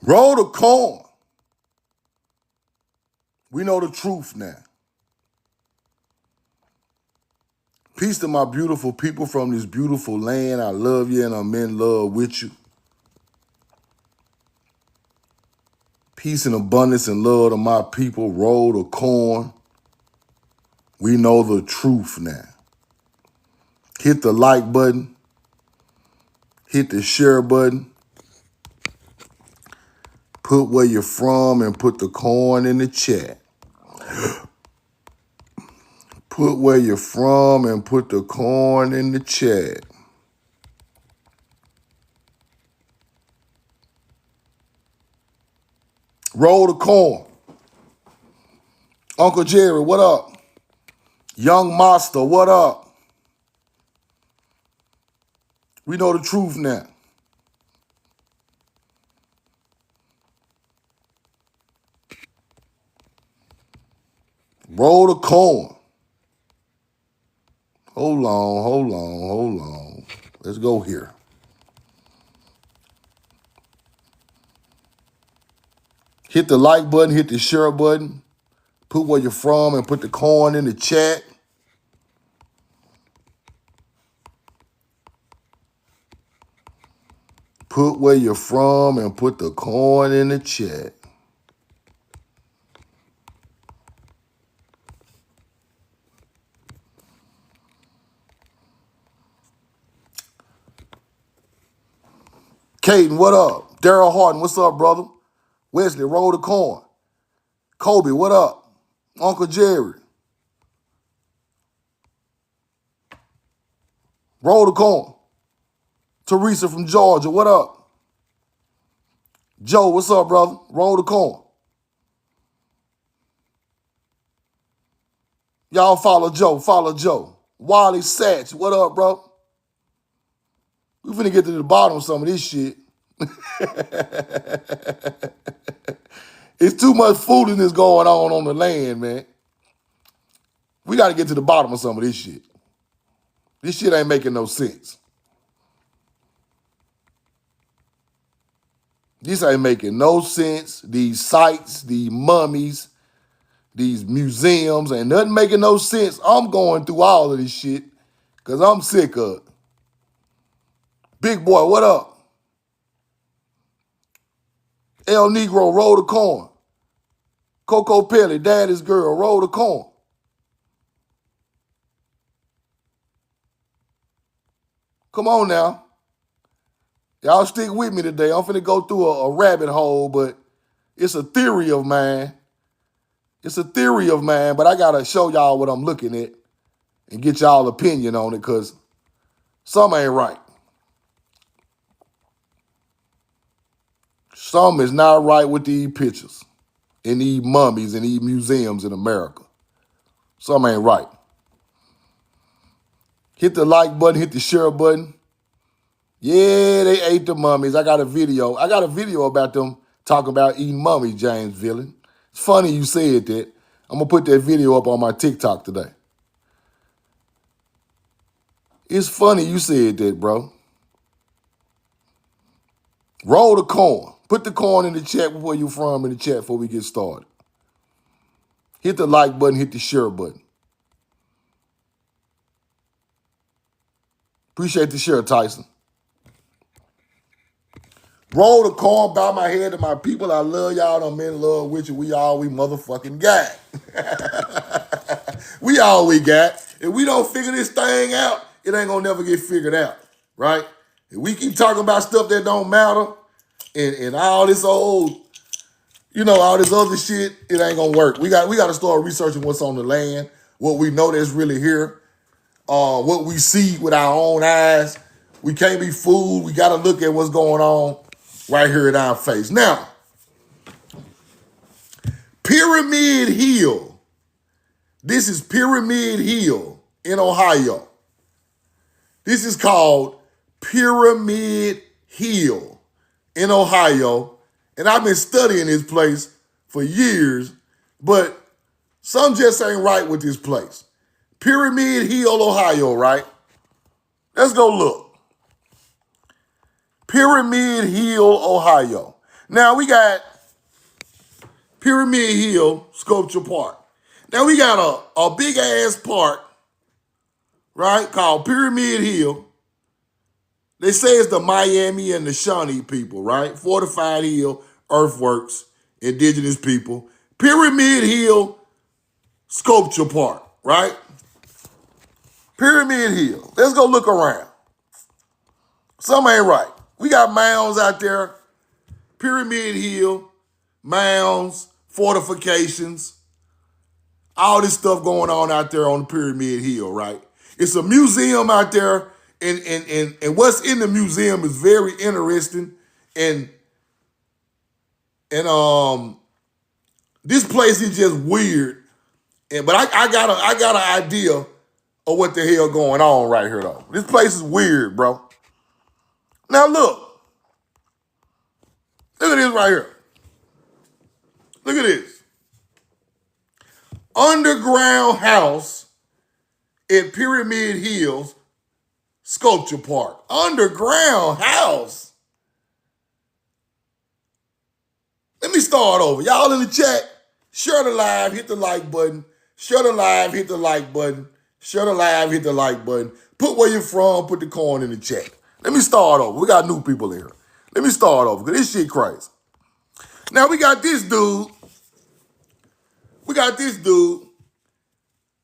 Roll the corn. We know the truth now. Peace to my beautiful people from this beautiful land. I love you and I'm in love with you. Peace and abundance and love to my people. Roll the corn. We know the truth now. Hit the like button. Hit the share button. Put where you're from and put the corn in the chat. Put where you're from and put the corn in the chat. Roll the corn. Uncle Jerry, what up? Young Master, what up? We know the truth now. Roll the corn. Hold on. Let's go here. Hit the like button, hit the share button. Put where you're from and put the corn in the chat. Put where you're from and put the corn in the chat. Caden, what up? Daryl Harden, what's up, brother? Wesley, roll the corn. Kobe, what up? Uncle Jerry. Roll the corn. Teresa from Georgia, what up? Joe, what's up, brother? Roll the corn. Y'all follow Joe. Wally Satch, what up, bro? We finna get to the bottom of some of this shit. It's too much foolishness going on the land, man. We got to get to the bottom of some of this shit. This shit ain't making no sense. This ain't making no sense. These sites, these mummies, these museums, ain't nothing making no sense. I'm going through all of this shit because I'm sick of it. Big boy, what up? El Negro, roll the corn. Coco Pelly, daddy's girl, roll the corn. Come on now. Y'all stick with me today. I'm finna go through a rabbit hole, but it's a theory of mine. It's a theory of mine, but I gotta show y'all what I'm looking at and get y'all opinion on it because some ain't right. Some is not right with these pictures and these mummies and these museums in America. Some ain't right. Hit the like button, hit the share button. Yeah, they ate the mummies. I got a video about them talking about eating mummies, James Villain. It's funny you said that. I'm going to put that video up on my TikTok today. It's funny you said that, bro. Roll the corn. Put the corn in the chat where you from in the chat before we get started. Hit the like button, hit the share button. Appreciate the share, Tyson. Roll the corn, bow my head to my people. I love y'all. I'm in love with you. We motherfucking got. We all we got. If we don't figure this thing out, it ain't gonna never get figured out, right? If we keep talking about stuff that don't matter and all this old, all this other shit, it ain't gonna work. We got to start researching what's on the land, what we know that's really here, what we see with our own eyes. We can't be fooled. We got to look at what's going on right here at our face. Now, Pyramid Hill. This is Pyramid Hill in Ohio. This is called Pyramid Hill in Ohio. And I've been studying this place for years, but some just ain't right with this place. Pyramid Hill, Ohio, right? Let's go look. Pyramid Hill, Ohio. Now we got Pyramid Hill Sculpture Park. Now we got a big ass park, right, called Pyramid Hill. They say it's the Miami and the Shawnee people, right? Fortified Hill, Earthworks, indigenous people. Pyramid Hill Sculpture Park, right? Pyramid Hill. Let's go look around. Something ain't right. We got mounds out there. Pyramid Hill, mounds, fortifications, all this stuff going on out there on the Pyramid Hill, right? It's a museum out there, and what's in the museum is very interesting. And this place is just weird. But I got an idea of what the hell going on right here, though. This place is weird, bro. Now look. Look at this right here. Look at this. Underground house at Pyramid Hills Sculpture Park. Underground house. Let me start over. Y'all in the chat, share the live, hit the like button. Share the live, hit the like button. Share the live, hit the like button. Put where you're from, put the coin in the chat. Let me start over. We got new people here. Let me start over, because this shit crazy. Now we got this dude.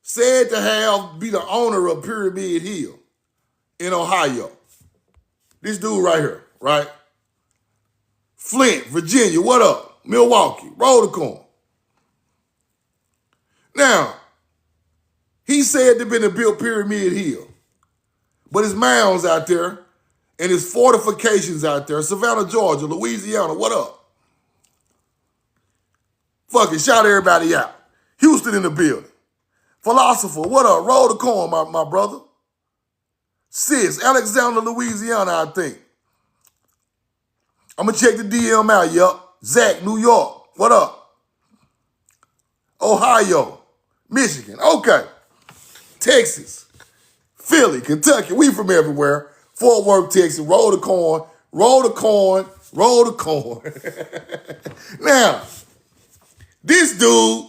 Said to be the owner of Pyramid Hill in Ohio. This dude right here, right? Flint, Virginia, what up? Milwaukee, roll the coin. Now, he said they've been to build Pyramid Hill, but his mounds out there and his fortifications out there. Savannah, Georgia, Louisiana, what up? Fucking shout everybody out. Houston in the building. Philosopher, what up? Roll the coin, my brother. Sis, Alexander, Louisiana, I think. I'm going to check the DM out, yup. Zach, New York, what up? Ohio, Michigan, okay. Texas, Philly, Kentucky, we from everywhere. Fort Worth, Texas, roll the coin, roll the coin, roll the coin. Now, this dude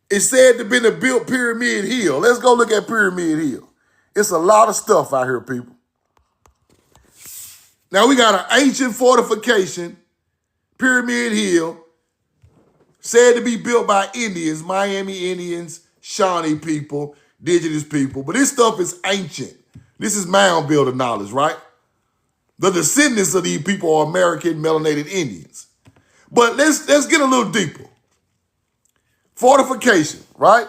is said to have been to build Pyramid Hill. Let's go look at Pyramid Hill. It's a lot of stuff out here, people. Now, we got an ancient fortification, Pyramid Hill, said to be built by Indians, Miami Indians, Shawnee people, indigenous people. But this stuff is ancient. This is mound builder knowledge, right? The descendants of these people are American melanated Indians. But let's get a little deeper. Fortification, right?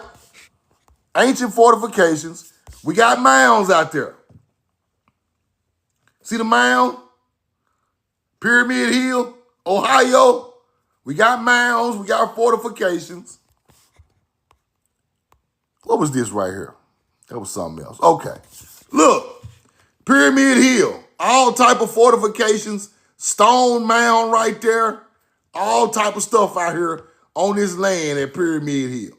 Ancient fortifications. We got mounds out there. See the mound? Pyramid Hill, Ohio. We got mounds. We got fortifications. What was this right here? That was something else. Okay. Look, Pyramid Hill. All type of fortifications. Stone mound right there. All type of stuff out here on this land at Pyramid Hill.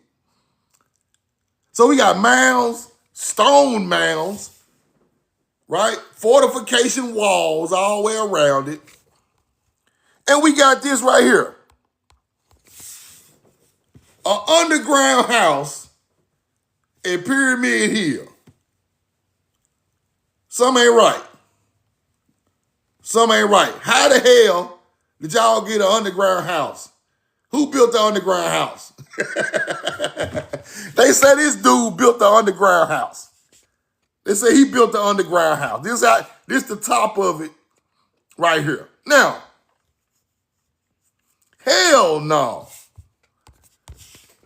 So we got mounds, stone mounds, right? Fortification walls all the way around it. And we got this right here. An underground house at Pyramid Hill. Some ain't right. Some ain't right. How the hell did y'all get an underground house? Who built the underground house? They say this dude built the underground house. They say he built the underground house. This the top of it right here. Now, hell no.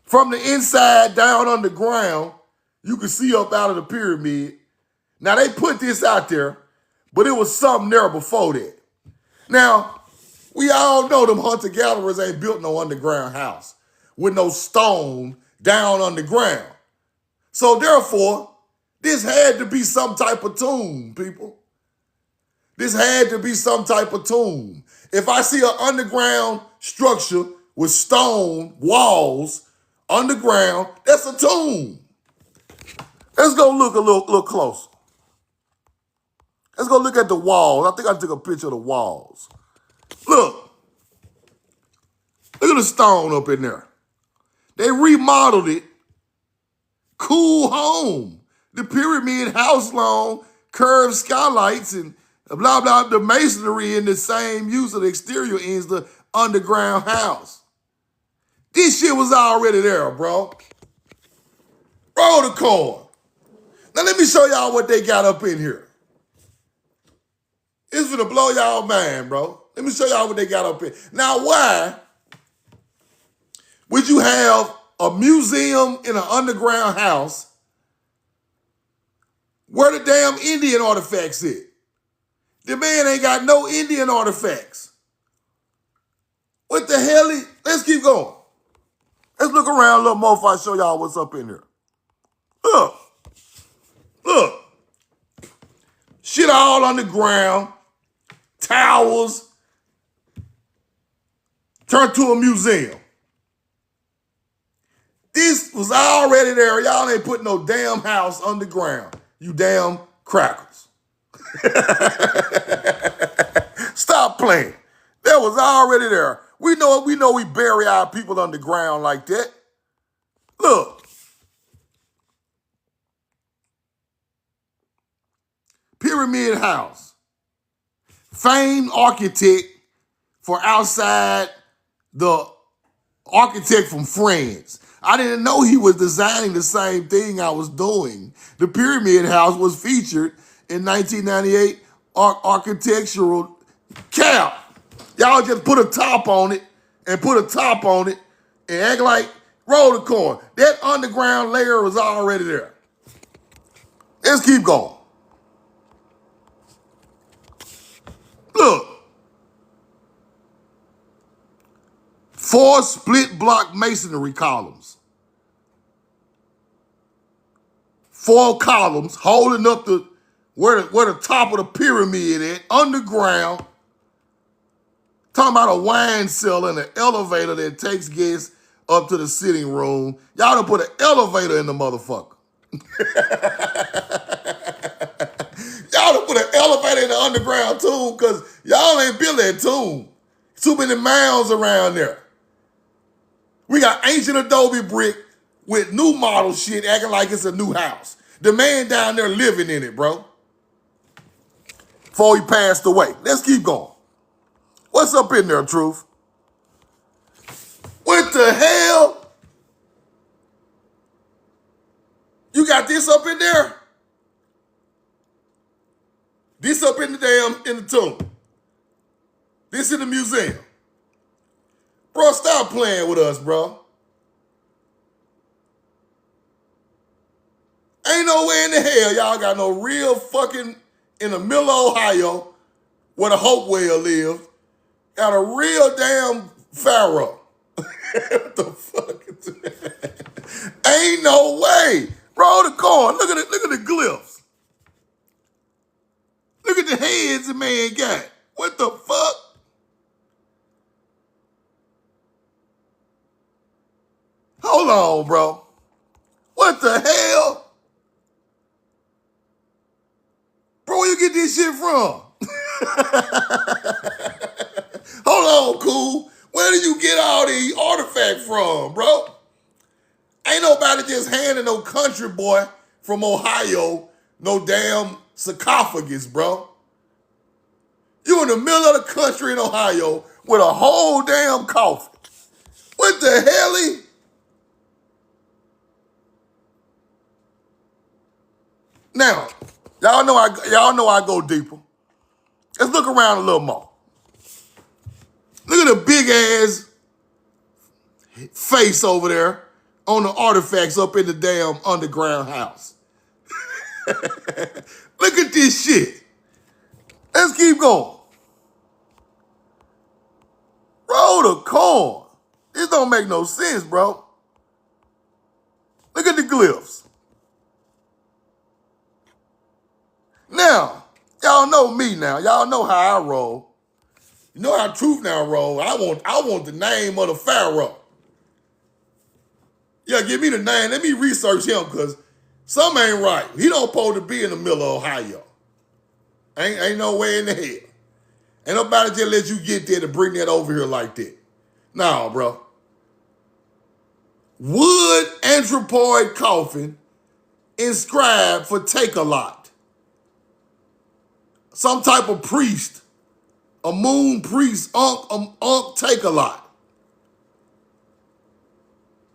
From the inside down underground, you can see up out of the pyramid. Now, they put this out there, but it was something there before that. Now, we all know them hunter-gatherers ain't built no underground house with no stone down underground. So, therefore, this had to be some type of tomb, people. This had to be some type of tomb. If I see an underground structure with stone walls underground, that's a tomb. Let's go look a little closer. Let's go look at the walls. I think I took a picture of the walls. Look. Look at the stone up in there. They remodeled it. Cool home. The pyramid house long, curved skylights, and blah, blah, the masonry in the same use of the exterior ends the underground house. This shit was already there, bro. Roll the coin. Now let me show y'all what they got up in here. It's gonna blow y'all mind, bro. Let me show y'all what they got up in. Now, why would you have a museum in an underground house where the damn Indian artifacts is? The man ain't got no Indian artifacts. What the hell? Let's keep going. Let's look around a little more before I show y'all what's up in here. Look. Look. Shit all on the ground. Towers. Turned to a museum. This was already there. Y'all ain't put no damn house underground. You damn crackers. Stop playing. That was already there. We know we bury our people underground like that. Look. Pyramid House. Famed architect for outside the architect from France. I didn't know he was designing the same thing I was doing. The Pyramid House was featured in 1998 architectural cap. Y'all just put a top on it and put a top on it and act like roll the coin. That underground layer was already there. Let's keep going. Look. 4 split block masonry columns. 4 columns holding up where the top of the pyramid at, underground. Talking about a wine cellar and an elevator that takes guests up to the sitting room. Y'all done put an elevator in the motherfucker. Y'all done put an elevator in the underground tomb because y'all ain't built that tomb. Too many mounds around there. We got ancient adobe brick with new model shit acting like it's a new house. The man down there living in it, bro. Before he passed away. Let's keep going. What's up in there, Truth? What the hell? You got this up in there? This up in the tomb. This in the museum. Bro, stop playing with us, bro. Ain't no way in the hell y'all got no real fucking, in the middle of Ohio, where the Hopewell lives, got a real damn pharaoh. What the fuck is that? Ain't no way. Roll the coin. Look at the glyphs. Look at the heads the man got. What the fuck? Hold on, bro. What the hell? Bro, where you get this shit from? Hold on, cool. Where do you get all these artifacts from, bro? Ain't nobody just handing no country boy from Ohio no damn sarcophagus, bro. You in the middle of the country in Ohio with a whole damn coffin. What the hell? Now, y'all know I go deeper. Let's look around a little more. Look at the big ass face over there on the artifacts up in the damn underground house. Look at this shit. Let's keep going. Roll the coin. This don't make no sense, bro. Look at the glyphs. Now, y'all know me now. Y'all know how I roll. You know how Truth now roll. I want the name of the pharaoh. Yeah, give me the name. Let me research him because something ain't right. He don't supposed to be in the middle of Ohio. Ain't no way in the hell. Ain't nobody just let you get there to bring that over here like that. No, bro. Wood anthropoid coffin inscribed for Take-A-Lot. Some type of priest, a moon priest, Unc Take-A-Lot.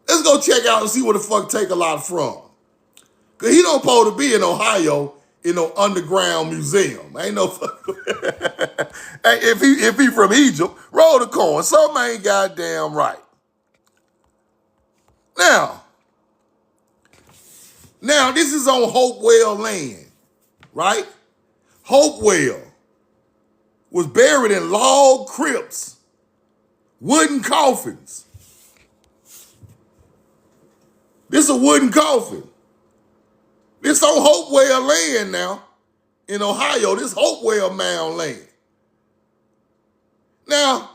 Let's go check out and see where the fuck Take-A-Lot from. Cause he don't supposed to be in Ohio in no underground museum. Ain't no fuck. Hey, if he from Egypt, roll the coin. Something ain't goddamn right. Now this is on Hopewell land, right? Hopewell was buried in log crypts, wooden coffins. This is a wooden coffin. This on Hopewell land now in Ohio. This Hopewell mound land. Now,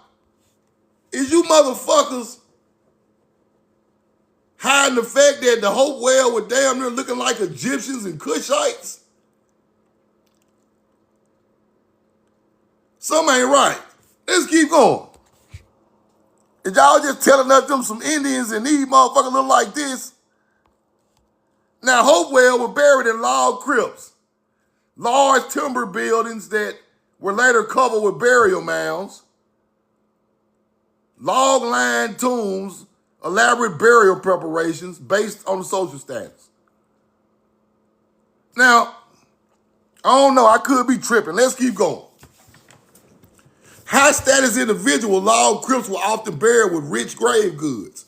is you motherfuckers hiding the fact that the Hopewell were damn near looking like Egyptians and Cushites? Something ain't right. Let's keep going. Is y'all just telling us them some Indians and these motherfuckers look like this? Now, Hopewell were buried in log crypts, large timber buildings that were later covered with burial mounds, log-lined tombs, elaborate burial preparations based on the social status. Now, I don't know, I could be tripping. Let's keep going. High-status individual log crypts were often buried with rich grave goods.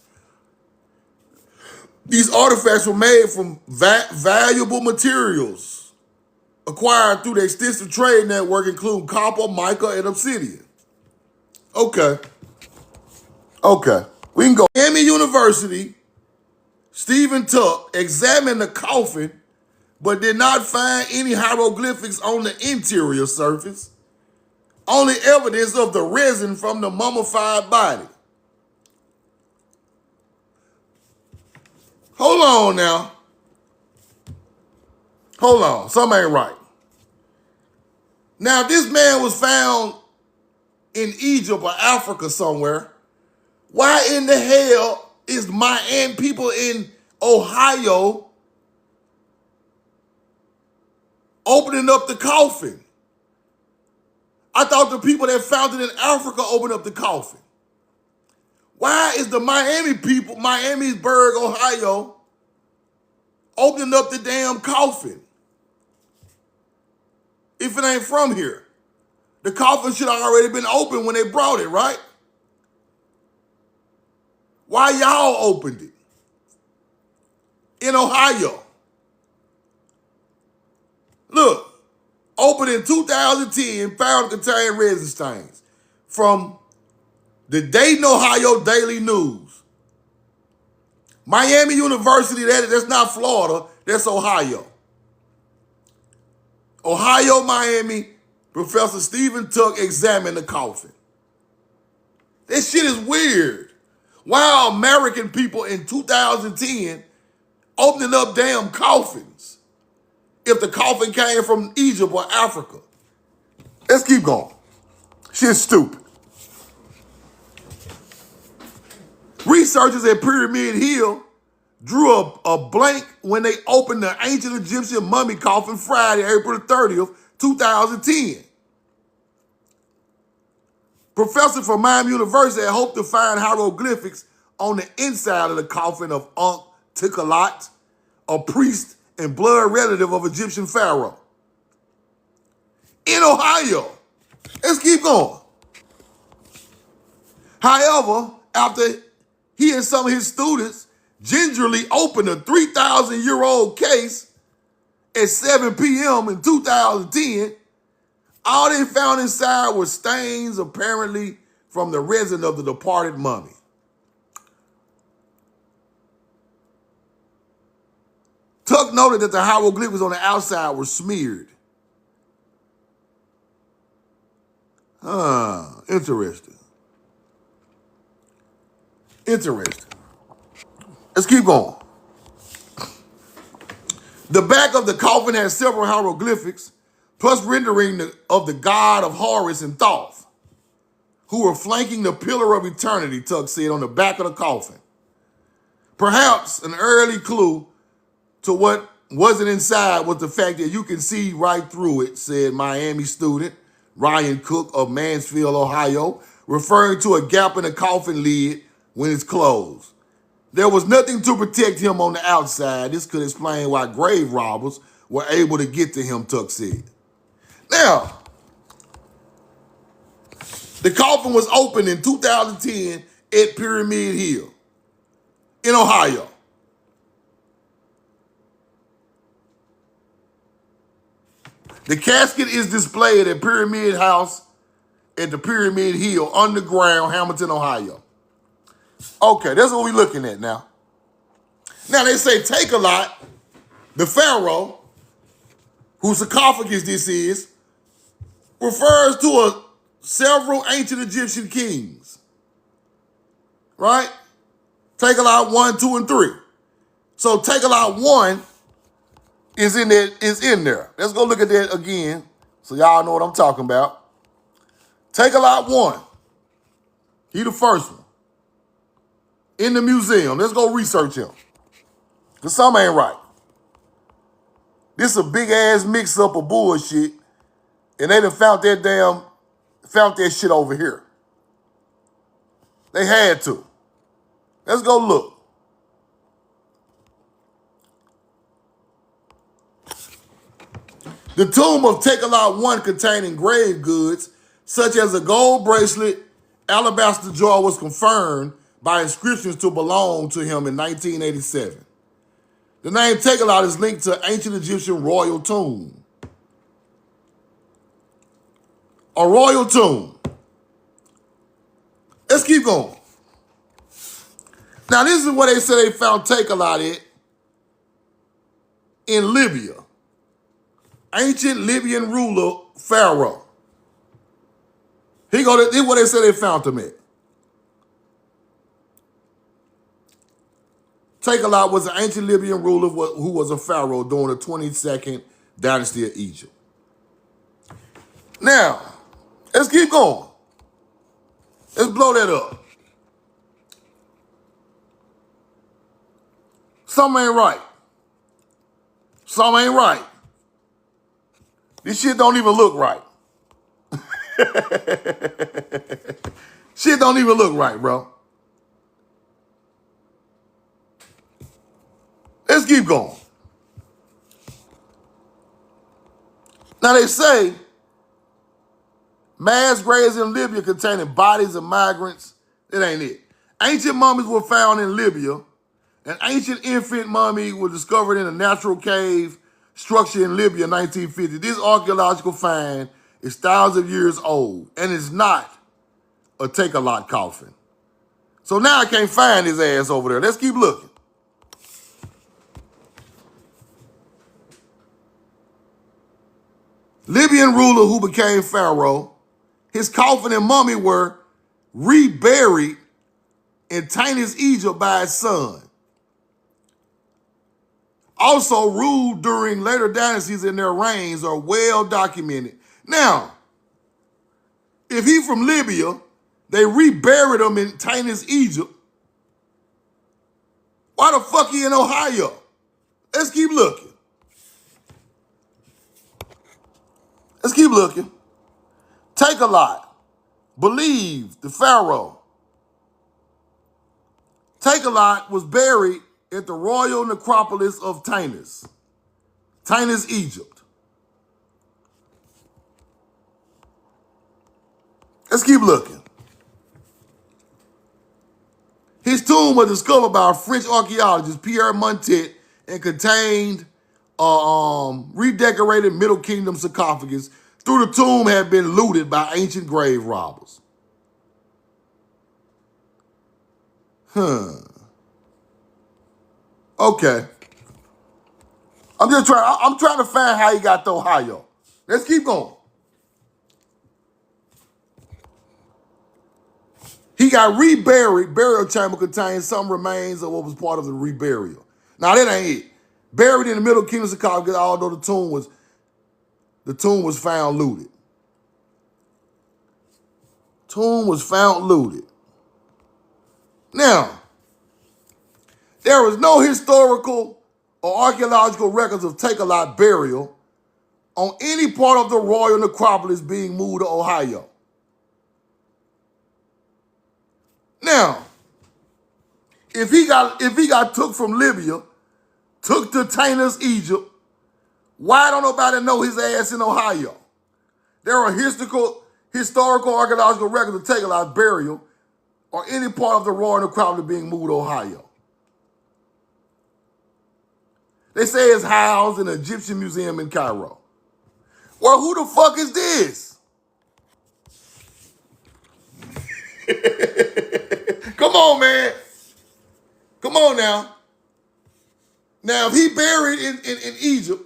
These artifacts were made from valuable materials acquired through the extensive trade network, including copper, mica, and obsidian. Okay. We can go. Miami University, Stephen Tuck examined the coffin, but did not find any hieroglyphics on the interior surface. Only evidence of the resin from the mummified body. Hold on now. Hold on, something ain't right. Now, this man was found in Egypt or Africa somewhere. Why in the hell is Miami people in Ohio opening up the coffin? I thought the people that found it in Africa opened up the coffin. Why is the Miami people, Miamisburg, Ohio, opening up the damn coffin? If it ain't from here. The coffin should have already been opened when they brought it, right? Why y'all opened it? In Ohio. Look, opened in 2010, found contained resin stains from the Dayton, Ohio Daily News. Miami University, that's not Florida, that's Ohio. Ohio, Miami, Professor Stephen Tuck examined the coffin. This shit is weird. Why are American people in 2010 opening up damn coffins if the coffin came from Egypt or Africa? Let's keep going. Shit's stupid. Researchers at Pyramid Hill drew a blank when they opened the ancient Egyptian mummy coffin Friday, April 30th, 2010. Professor from Miami University had hoped to find hieroglyphics on the inside of the coffin of Unc Take-A-Lot, a priest and blood relative of Egyptian pharaoh. In Ohio. Let's keep going. However, after he and some of his students gingerly opened a 3,000-year-old case at 7 p.m. in 2010, all they found inside were stains apparently from the resin of the departed mummy. Tuck noted that the hieroglyphics on the outside were smeared. Interesting. Let's keep going. The back of the coffin has several hieroglyphics, plus rendering of the god of Horus and Thoth, who were flanking the pillar of eternity, Tuck said, on the back of the coffin. Perhaps an early clue to what wasn't inside was the fact that you can see right through it, said Miami student Ryan Cook of Mansfield, Ohio, referring to a gap in the coffin lid when it's closed. There was nothing to protect him on the outside. This could explain why grave robbers were able to get to him, Tuck said. Now, the coffin was opened in 2010 at Pyramid Hill in Ohio. The casket is displayed at Pyramid House at the Pyramid Hill underground, Hamilton, Ohio. Okay, that's what we're looking at now. Now they say Take-A-Lot, the pharaoh, whose sarcophagus this is, refers to several ancient Egyptian kings. Right? Take-A-Lot 1, 2, and 3. So Take-A-Lot 1 is in there. Let's go look at that again so y'all know what I'm talking about. Take-A-Lot 1. He the first one. In the museum. Let's go research him. Because something ain't right. This is a big-ass mix-up of bullshit, and they done found that shit over here. They had to. Let's go look. The tomb of Take-A-Lot 1 containing grave goods, such as a gold bracelet, alabaster jar, was confirmed by inscriptions to belong to him in 1987. The name Take-A-Lot is linked to ancient Egyptian royal tomb. A royal tomb. Let's keep going. Now, this is where they say they found Take-A-Lot at in Libya. Ancient Libyan ruler, Pharaoh. This is where they say they found him at. Take-A-Lot was an ancient Libyan ruler who was a pharaoh during the 22nd dynasty of Egypt. Now, let's keep going. Let's blow that up. Something ain't right. Something ain't right. This shit don't even look right. Shit don't even look right, bro. Let's keep going. Now they say mass graves in Libya containing bodies of migrants. It ain't it. Ancient mummies were found in Libya. An ancient infant mummy was discovered in a natural cave structure in Libya in 1950. This archaeological find is thousands of years old and is not a Take-A-Lot coffin. So now I can't find his ass over there. Let's keep looking. Libyan ruler who became pharaoh, his coffin and mummy were reburied in Tanis, Egypt by his son. Also ruled during later dynasties in their reigns are well documented. Now, if he from Libya, they reburied him in Tanis, Egypt. Why the fuck he in Ohio? Let's keep looking. Let's keep looking. Take-A-Lot, believed the pharaoh. Take-A-Lot was buried at the royal necropolis of Tanis, Egypt. Let's keep looking. His tomb was discovered by a French archaeologist, Pierre Montet, and contained redecorated Middle Kingdom sarcophagus. Through the tomb had been looted by ancient grave robbers. Okay. I'm trying to find how he got to Ohio. Let's keep going. He got reburied. Burial chamber contains some remains of what was part of the reburial. Now that ain't it. Buried in the Middle Kingdom sarcophagus, although the tomb was found looted. Tomb was found looted. Now, there is no historical or archaeological records of Take-A-Lot burial on any part of the royal necropolis being moved to Ohio. Now, if he got took from Libya, took to Tanis, Egypt, why don't nobody know his ass in Ohio? There are historical archaeological records of Take-A-Lot burial or any part of the royal necropolis being moved to Ohio. They say it's housed in the Egyptian Museum in Cairo. Well, who the fuck is this? Come on, man. Come on now. Now, if he buried in Egypt,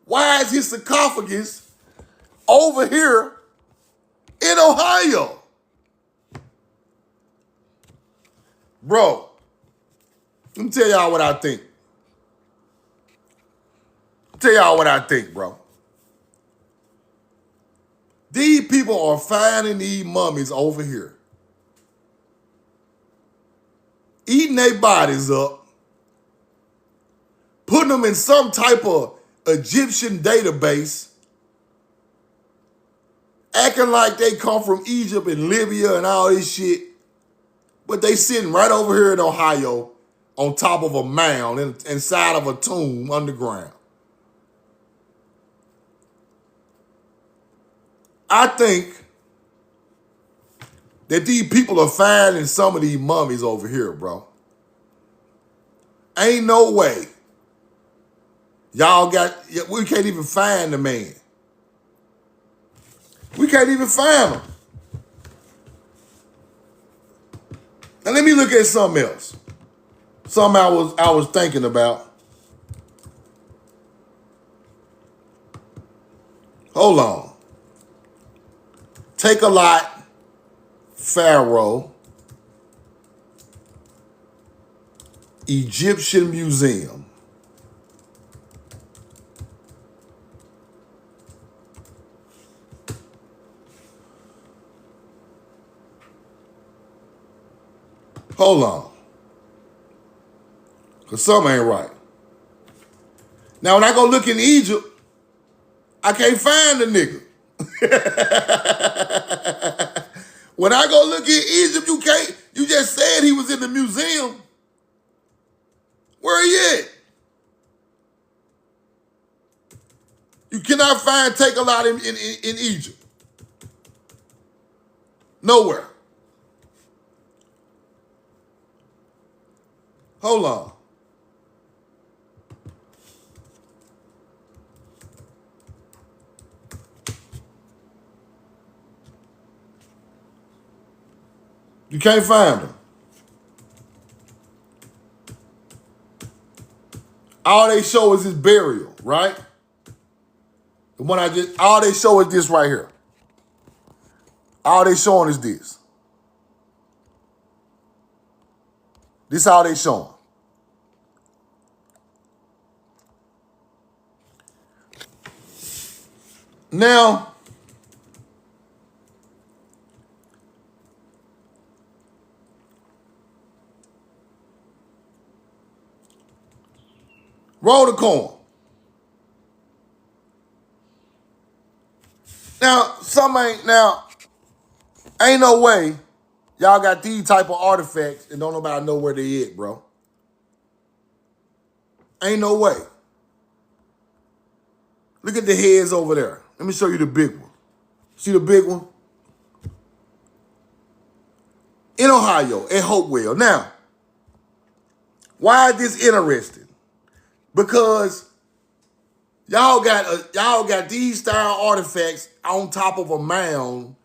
why is his sarcophagus over here in Ohio? Bro, let me tell y'all what I think. Bro. These people are finding these mummies over here, eating their bodies up, putting them in some type of Egyptian database, acting like they come from Egypt and Libya and all this shit, but they sitting right over here in Ohio on top of a mound inside of a tomb underground. I think that these people are finding some of these mummies over here, bro. Ain't no way. We can't even find the man. We can't even find him. Now let me look at something else. Something I was thinking about. Hold on. Take-A-Lot Pharaoh Egyptian Museum. Hold on. Because something ain't right. Now, when I go look in Egypt, I can't find the nigga. When I go look in Egypt, you just said he was in the museum. Where he at? You cannot find Take-A-Lot in Egypt. Nowhere. Hold on. You can't find him. All they show is his burial, right? All they show is this right here. All they showing is this. This all they showing. Now, roll the coin. Ain't no way y'all got these type of artifacts and don't nobody know where they at, bro. Ain't no way. Look at the heads over there. Let me show you the big one. See the big one? In Ohio, at Hopewell. Now, why is this interesting? Because y'all got these style artifacts on top of a mound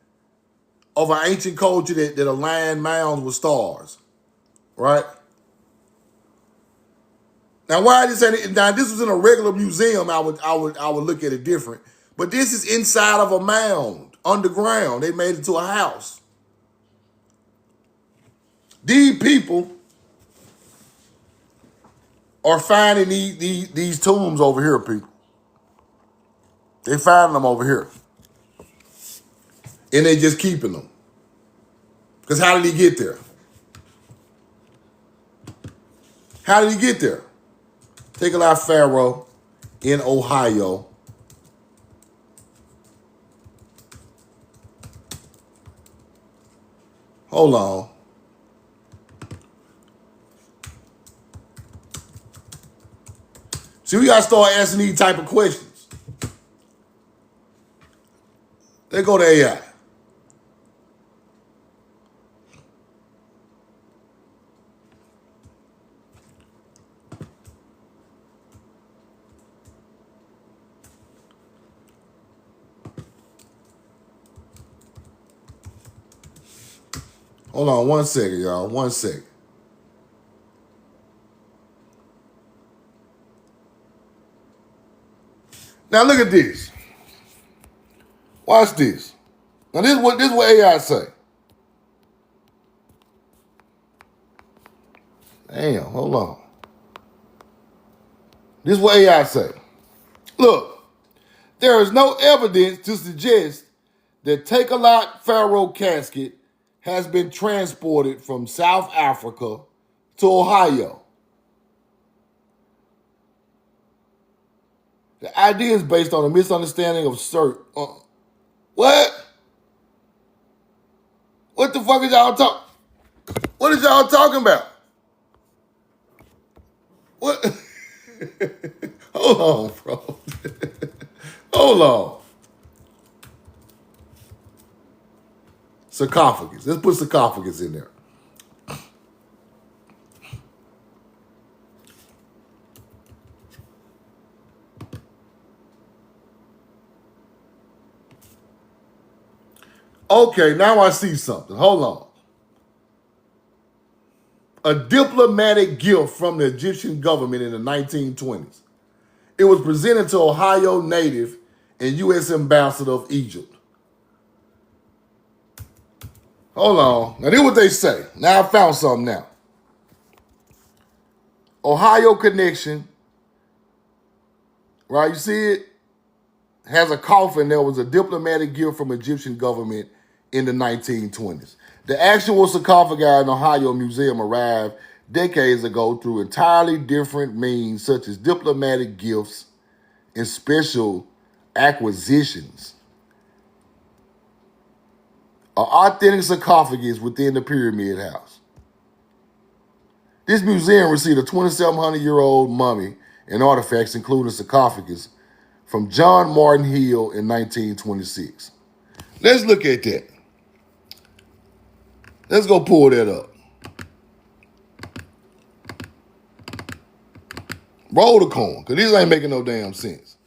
of an ancient culture that aligned mounds with stars, right? Now, this was in a regular museum, I would look at it different. But this is inside of a mound, underground. They made it to a house. These people are finding these tombs over here, people. They finding them over here. And they just keeping them. Because how did he get there? How did he get there? Tiglath Pharaoh in Ohio. Hold on. See, we got to start asking these type of questions. Let's go to AI. Hold on 1 second, y'all. 1 second. Now look at this. Watch this. Now this is what AI say. Damn, hold on. This is what AI say. Look, there is no evidence to suggest that Tiglath Pharaoh casket has been transported from South Africa to Ohio. The idea is based on a misunderstanding of certain. What? What the fuck is y'all talking? What is y'all talking about? What? Hold on, bro. Hold on. Sarcophagus. Let's put sarcophagus in there. Okay, now I see something. Hold on. A diplomatic gift from the Egyptian government in the 1920s. It was presented to Ohio native and U.S. ambassador of Egypt. Hold on. Now, this is what they say. Now I found something now. Ohio connection. Right, you see it? Has a coffin that was a diplomatic gift from Egyptian government in the 1920s. The actual sarcophagi in Ohio Museum arrived decades ago through entirely different means, such as diplomatic gifts and special acquisitions. An authentic sarcophagus within the Pyramid House. This museum received a 2,700-year-old mummy and artifacts, including a sarcophagus from John Martin Hill in 1926. Let's look at that. Let's go pull that up. Roll the coin, because this ain't making no damn sense.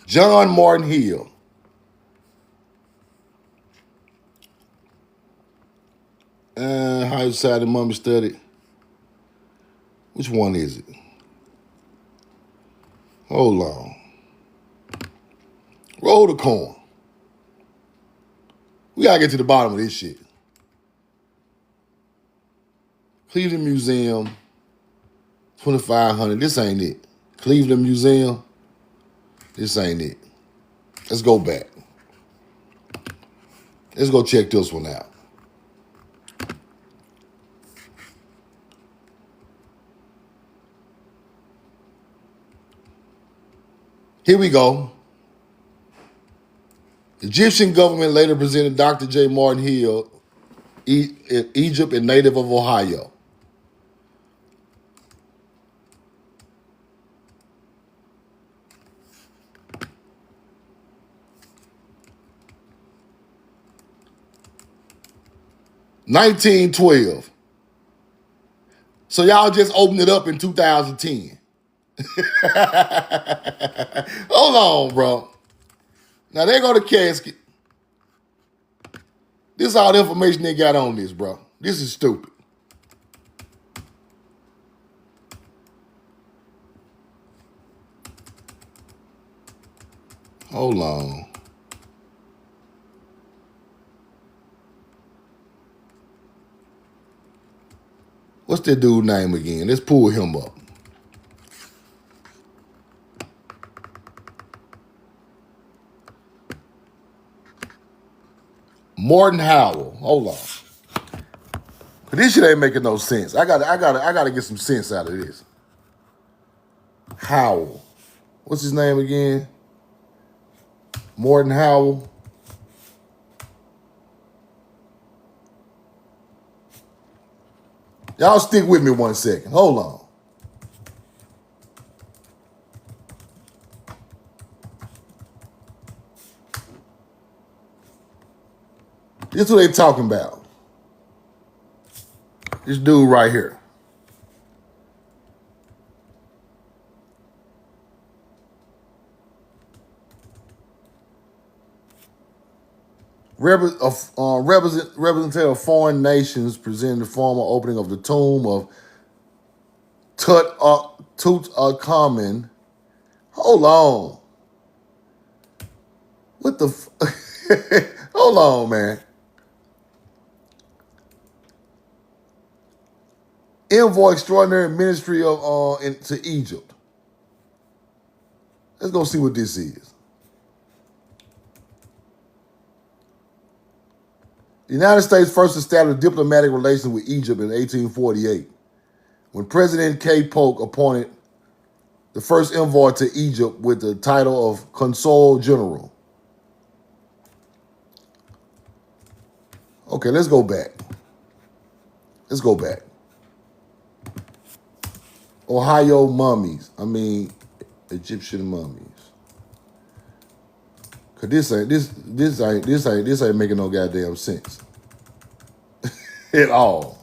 John Martin Hill. High Society Mummy Study. Which one is it? Hold on. Roll the coin. We gotta get to the bottom of this shit. Cleveland Museum, 2,500. This ain't it. Cleveland Museum. This ain't it. Let's go back. Let's go check this one out. Here we go. Egyptian government later presented Dr. J. Martin Hill, Egypt and native of Ohio. $1912. So y'all just opened it up in 2010. Hold on, bro. Now there go the casket. This is all the information they got on this, bro. This is stupid. Hold on. What's that dude's name again? Let's pull him up. Morton Howell. Hold on. This shit ain't making no sense. I gotta get some sense out of this. Howell. What's his name again? Morton Howell. Y'all stick with me 1 second. Hold on. This is what they talking about. This dude right here. Representative of foreign nations presented the formal opening of the tomb of Tutankhamun. Hold on. What the? Hold on, man. Envoy Extraordinary Ministry of to Egypt. Let's go see what this is. The United States first established diplomatic relations with Egypt in 1848, when President K. Polk appointed the first envoy to Egypt with the title of Consul General. Okay, let's go back. Let's go back. Ohio mummies. I mean, Egyptian mummies. Cause this ain't making no goddamn sense at all.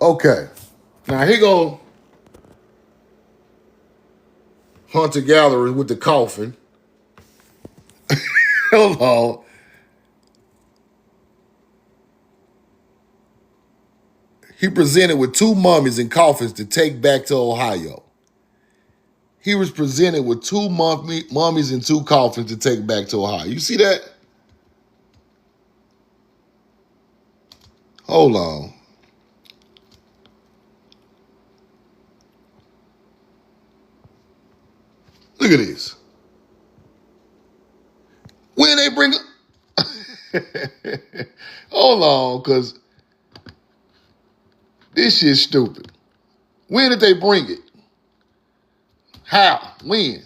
Okay, now here go hunter gatherer with the coffin. Hold on. He presented with 2 mummies and coffins to take back to Ohio. He was presented with 2 mummies and 2 coffins to take back to Ohio. You see that? Hold on. Look at this. When they bring hold on, because this shit's stupid. When did they bring it? How? When?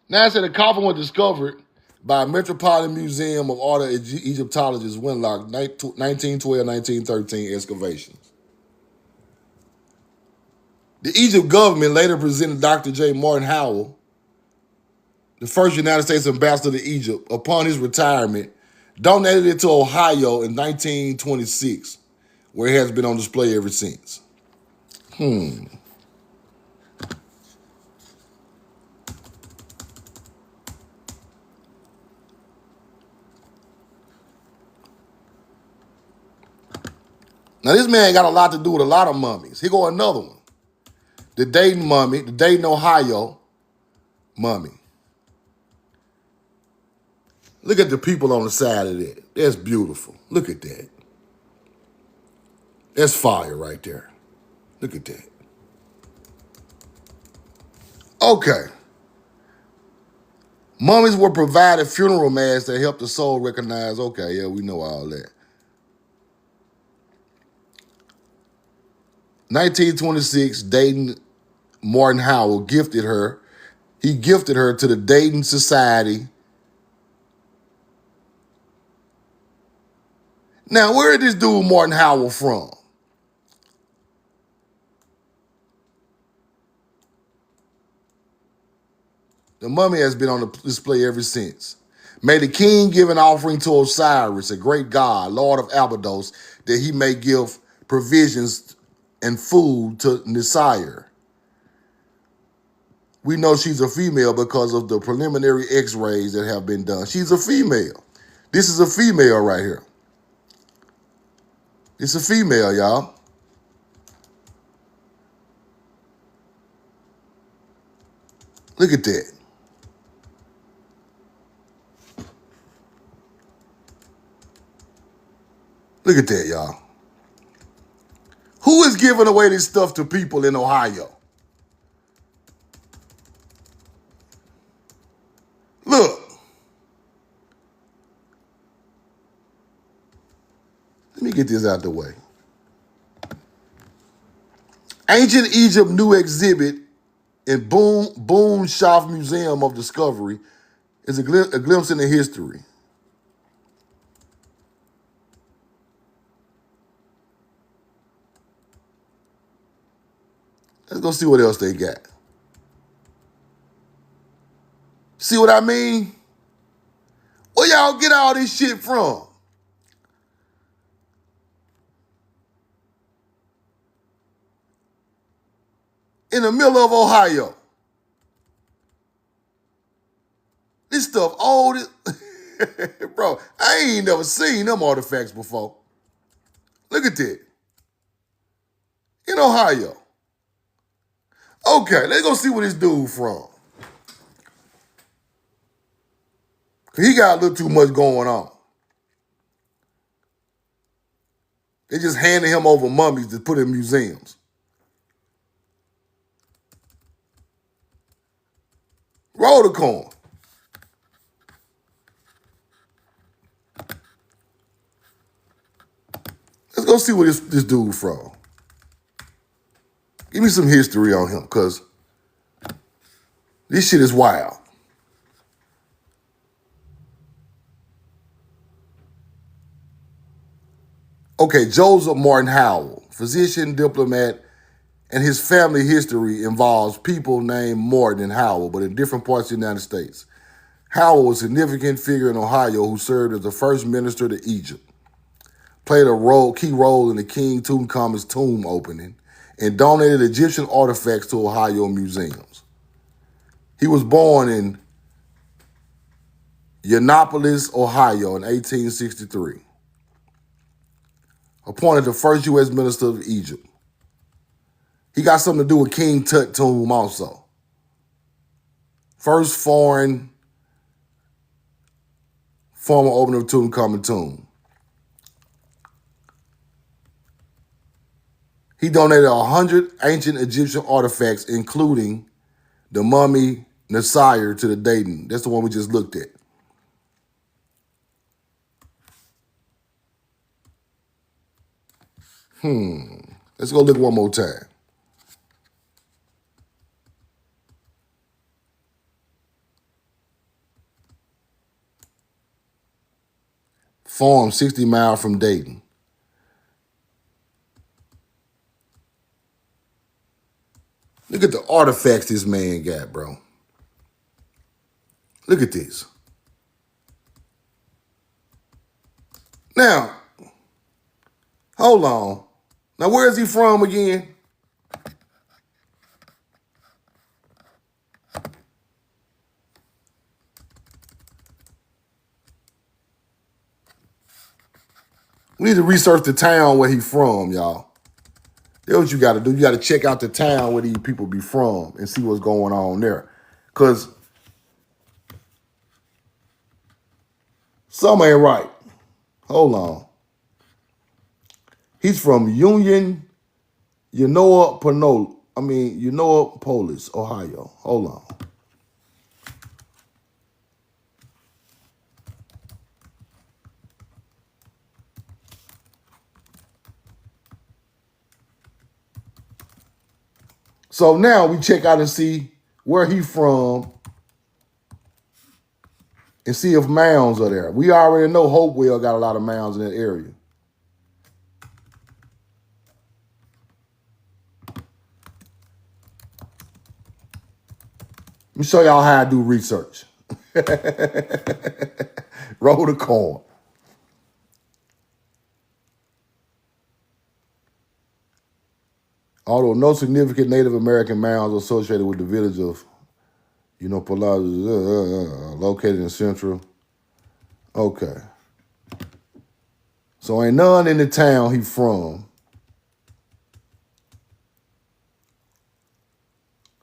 Now it said the coffin was discovered by Metropolitan Museum of Art Egyptologist Winlock, 1912-1913 excavations. The Egypt government later presented Dr. J. Morton Howell, the first United States ambassador to Egypt, upon his retirement, donated it to Ohio in 1926, where it has been on display ever since. Now, this man got a lot to do with a lot of mummies. Here go another one. The Dayton mummy, the Dayton, Ohio mummy. Look at the people on the side of that. That's beautiful. Look at that. That's fire right there. Look at that. Okay. Mummies were provided funeral masks that helped the soul recognize, okay, yeah, we know all that. 1926, Dayton Morton Howell gifted her. He gifted her to the Dayton Society. Now, where did this dude Morton Howell from? The mummy has been on the display ever since. May the king give an offering to Osiris, a great god, Lord of Abydos, that he may give provisions and food to Nisire. We know she's a female because of the preliminary x-rays that have been done. She's a female. This is a female right here. It's a female, y'all. Look at that. Look at that, y'all. Who is giving away this stuff to people in Ohio? Look. Let me get this out the way. Ancient Egypt new exhibit in Boone Schaff Museum of Discovery is a glimpse into history. Let's go see what else they got. See what I mean? Where y'all get all this shit from? In the middle of Ohio. This stuff old. Bro, I ain't never seen them artifacts before. Look at that. In Ohio. Okay, let's go see where this dude from. He got a little too much going on. They just handed him over mummies to put in museums. Roll the coin. Let's go see where this dude from. Give me some history on him, because this shit is wild. Okay, Joseph Martin Howell, physician, diplomat, and his family history involves people named Martin and Howell, but in different parts of the United States. Howell was a significant figure in Ohio who served as the first minister to Egypt, played a key role in the King Tutankhamun's tomb opening, and donated Egyptian artifacts to Ohio museums. He was born in Yiannopoulos, Ohio in 1863. Appointed the first U.S. minister of Egypt. He got something to do with King Tut tomb also. First former opening of Tutankhamun tomb. He donated 100 ancient Egyptian artifacts, including the mummy Nasir to the Dayton. That's the one we just looked at. Let's go look one more time. Farm 60 miles from Dayton. Look at the artifacts this man got, bro. Look at this. Now, hold on. Now, where is he from again? We need to research the town where he from, y'all. That's what you got to do. You got to check out the town where these people be from and see what's going on there. Because something ain't right. Hold on. He's from Yiannopoulos, Ohio. Hold on. So now we check out and see where he from and see if mounds are there. We already know Hopewell got a lot of mounds in that area. Let me show y'all how I do research. Roll the coin. Although no significant Native American mounds are associated with the village of Yiannopoulos, located in central. Okay. So ain't none in the town he from.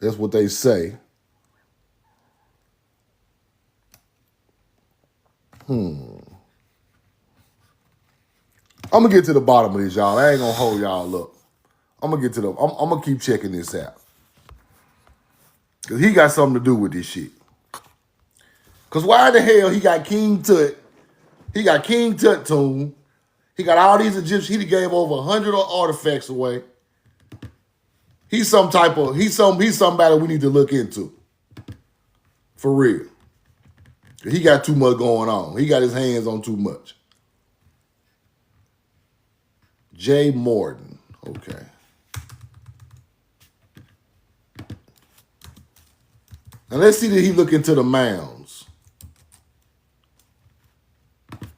That's what they say. I'm gonna get to the bottom of this, y'all. I ain't gonna hold y'all up. I'm gonna get to the. I'm gonna keep checking this out because he got something to do with this shit. Because why the hell he got King Tut? He got King Tut tomb. He got all these Egyptians. He gave over 100 artifacts away. He's some type of. He's somebody we need to look into. For real. He got too much going on. He got his hands on too much. Jay Morton. Okay. Now let's see that he look into the mounds.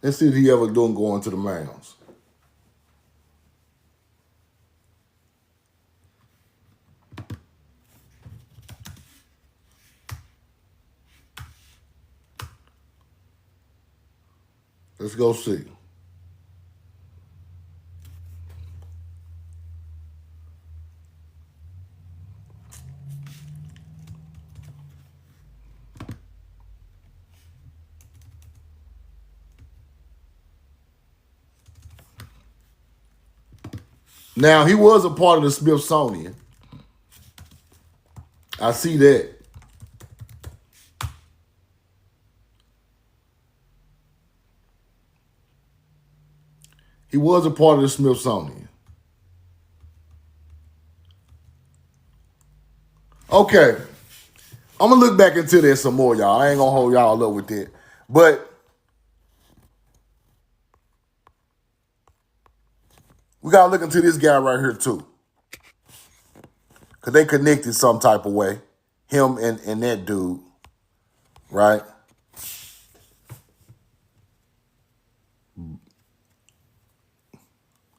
Let's see if he ever doing going to the mounds. Let's go see. Now, he was a part of the Smithsonian. I see that. He was a part of the Smithsonian. Okay. I'm going to look back into this some more, y'all. I ain't going to hold y'all up with that. But we got to look into this guy right here, too. Because they connected some type of way. Him and that dude. Right?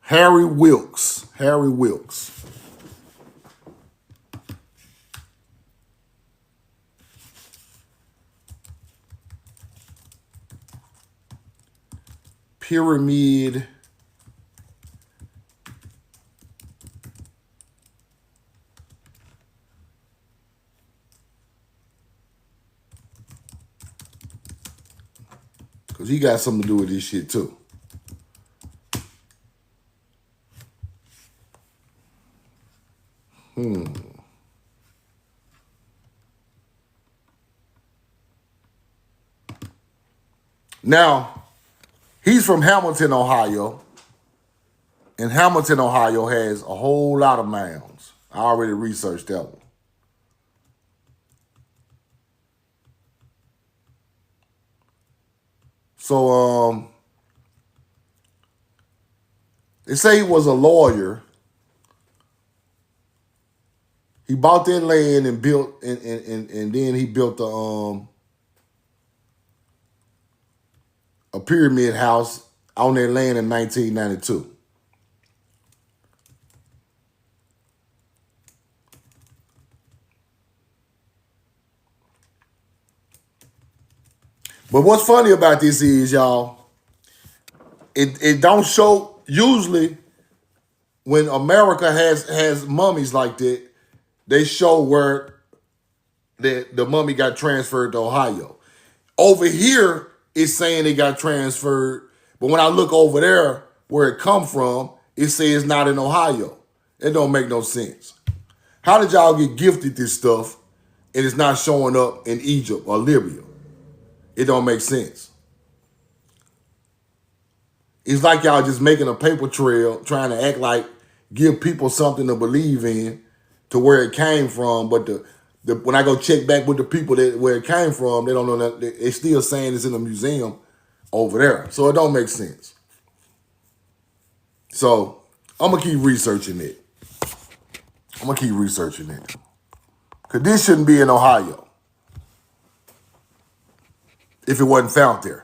Harry Wilkes. Harry Wilkes. Pyramid. Because he got something to do with this shit, too. Now, he's from Hamilton, Ohio. And Hamilton, Ohio has a whole lot of mounds. I already researched that one. So, they say he was a lawyer. He bought that land and built, and then he built a pyramid house on that land in 1992. But what's funny about this is, y'all, it don't show. Usually, when America has mummies like that, they show where the mummy got transferred to Ohio. Over here, it's saying it got transferred, but when I look over there where it come from, it says not in Ohio. It don't make no sense. How did y'all get gifted this stuff and it's not showing up in Egypt or Libya? It don't make sense. It's like y'all just making a paper trail, trying to act like give people something to believe in to where it came from. But when I go check back with the people that where it came from, they don't know that they're still saying it's in a museum over there. So it don't make sense. So I'm gonna keep researching it. Cause this shouldn't be in Ohio if it wasn't found there.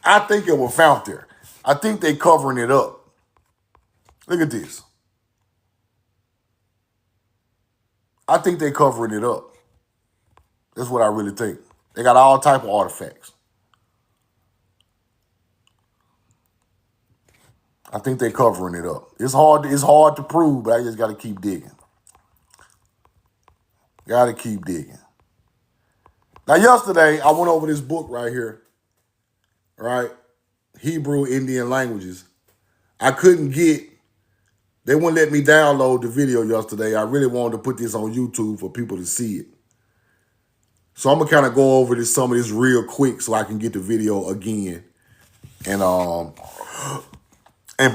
I think it was found there. I think they covering it up. Look at this. I think they covering it up. That's what I really think. They got all type of artifacts. I think they covering it up. It's hard to prove, but I just got to keep digging. Got to keep digging. Now, yesterday, I went over this book right here, right? Hebrew, Indian languages. I couldn't get, they wouldn't let me download the video yesterday. I really wanted to put this on YouTube for people to see it. So I'm gonna kind of go over some of this real quick so I can get the video again and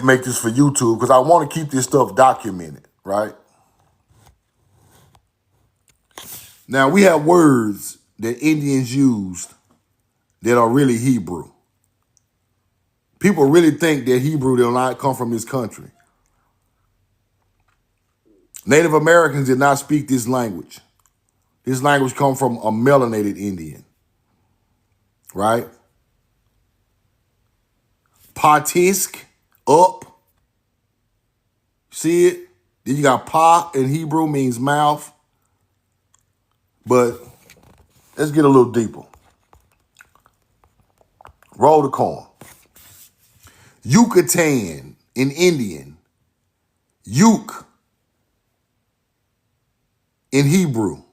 make this for YouTube because I want to keep this stuff documented, right? Now we have words that Indians used that are really Hebrew. People really think that Hebrew did not come from this country. Native Americans did not speak this language. This language comes from a melanated Indian, right? Patisk, up. See it? Then you got pa in Hebrew means mouth. But let's get a little deeper. Roll the corn. Yucatan in Indian. Yuk in Hebrew.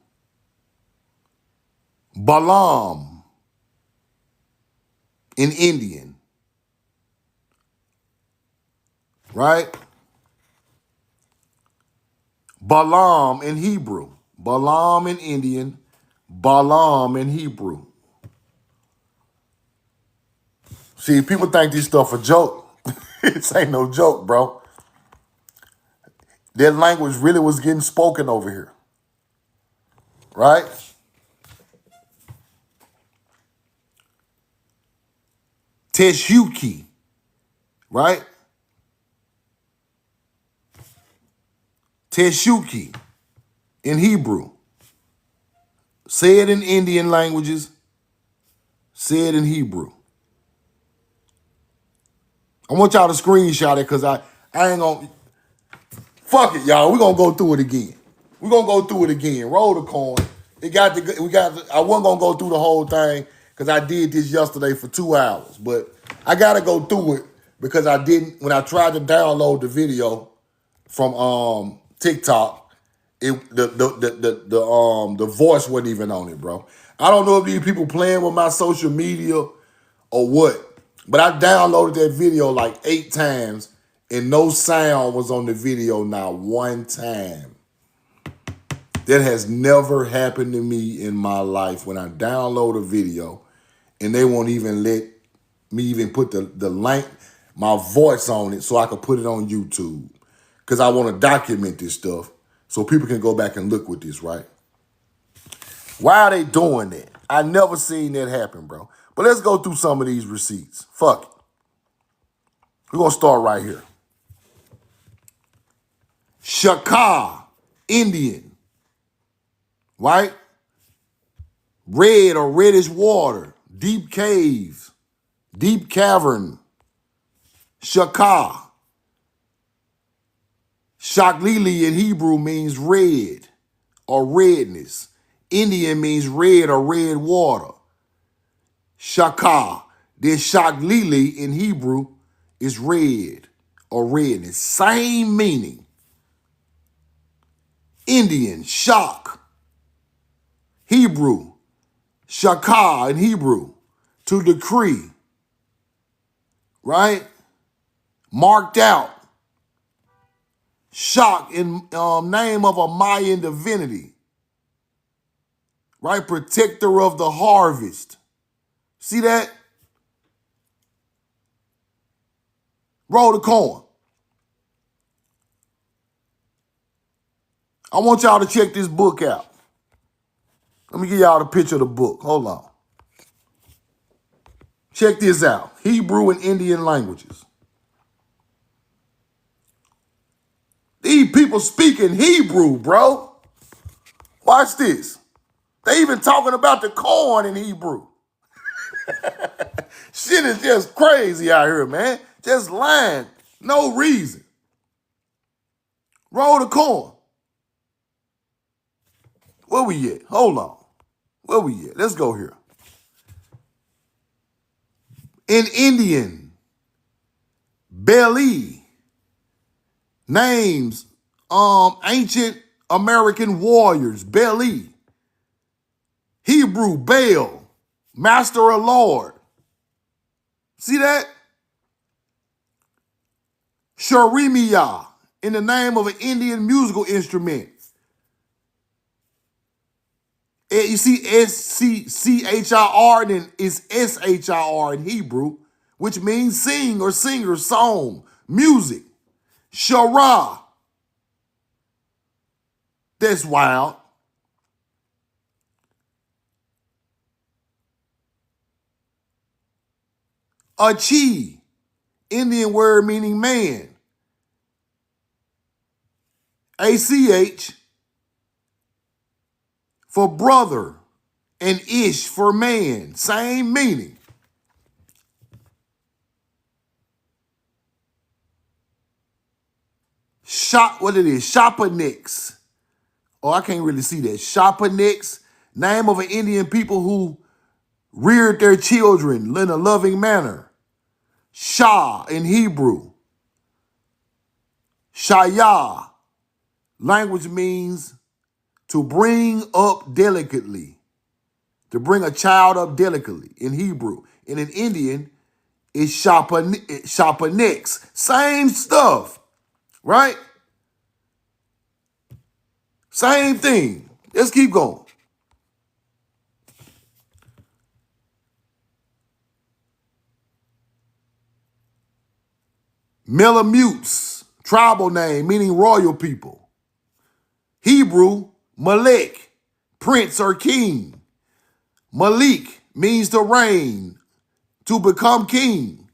Balam in Indian. Right? Balaam in Hebrew. Balaam in Indian. Balaam in Hebrew. See, people think this stuff a joke. This ain't no joke, bro. That language really was getting spoken over here. Right? Teshuki. Right? Teshuki in Hebrew. Say it in Indian languages. Say it in Hebrew. I want y'all to screenshot it because I ain't gonna, fuck it, y'all. We're gonna go through it again. We're gonna go through it again. Roll the coin. I wasn't gonna go through the whole thing because I did this yesterday for 2 hours, but I gotta go through it because I didn't, when I tried to download the video from TikTok, the voice wasn't even on it, bro. I don't know if these people playing with my social media or what, but I downloaded that video like 8 times and no sound was on the video not one time. That has never happened to me in my life when I download a video and they won't even let me even put the link, my voice on it so I could put it on YouTube. Because I want to document this stuff so people can go back and look with this, right? Why are they doing that? I never seen that happen, bro. But let's go through some of these receipts. Fuck it. We're going to start right here. Shaka, Indian. Right? Red or reddish water. Deep caves. Deep cavern. Shaka. Shaklili in Hebrew means red or redness. Indian means red or red water. Shaka. Then Shaklili in Hebrew is red or redness. Same meaning. Indian, shock. Hebrew, shaka in Hebrew, to decree. Right? Marked out. Shock in name of a Mayan divinity. Right? Protector of the harvest. See that? Roll the coin. I want y'all to check this book out. Let me give y'all the picture of the book. Hold on. Check this out. Hebrew and Indian languages. These people speaking Hebrew, bro. Watch this. They even talking about the corn in Hebrew. Shit is just crazy out here, man. Just lying. No reason. Roll the corn. Where we at? Hold on. Where we at? Let's go here. In Indian, Beli names ancient American warriors. Beli. Hebrew, Baal, Master or Lord. See that? Sharimiya, in the name of an Indian musical instrument. You see SCHIR, then it's SHIR in Hebrew, which means sing or singer, song, music. Shara. That's wild. Achi, Indian word meaning man. ACH for brother and ish for man. Same meaning. What it is? Shapanix. Oh, I can't really see that. Shapanix, name of an Indian people who reared their children in a loving manner. Shah in Hebrew. Shaya, language means to bring up delicately. To bring a child up delicately in Hebrew. And in Indian, it's Shapanix. Same stuff, right? Same thing. Let's keep going. Melamutes, tribal name meaning royal people. Hebrew, Malek, prince or king. Malik means to reign, to become king.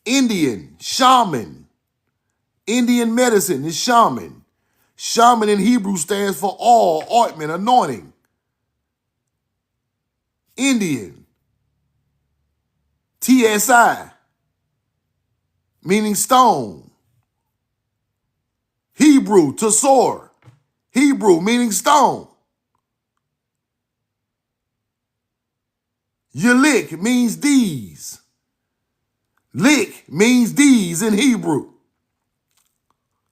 Indian, shaman. Indian medicine is shaman. Shaman in Hebrew stands for oil, ointment, anointing. Indian, TSI, meaning stone. Hebrew, Tesor, Hebrew meaning stone. Yalik means these. Lik means these in Hebrew.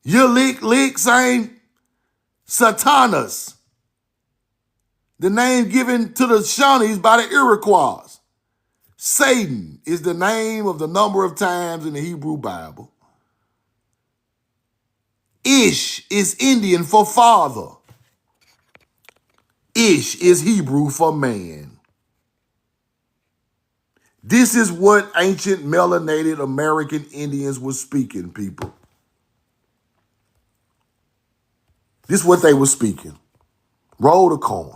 Yalik, lik, same. Satanas, the name given to the Shawnees by the Iroquois. Satan is the name of the number of times in the Hebrew Bible. Ish is Indian for father. Ish is Hebrew for man. This is what ancient melanated American Indians were speaking, people. This is what they were speaking. Roll the coin.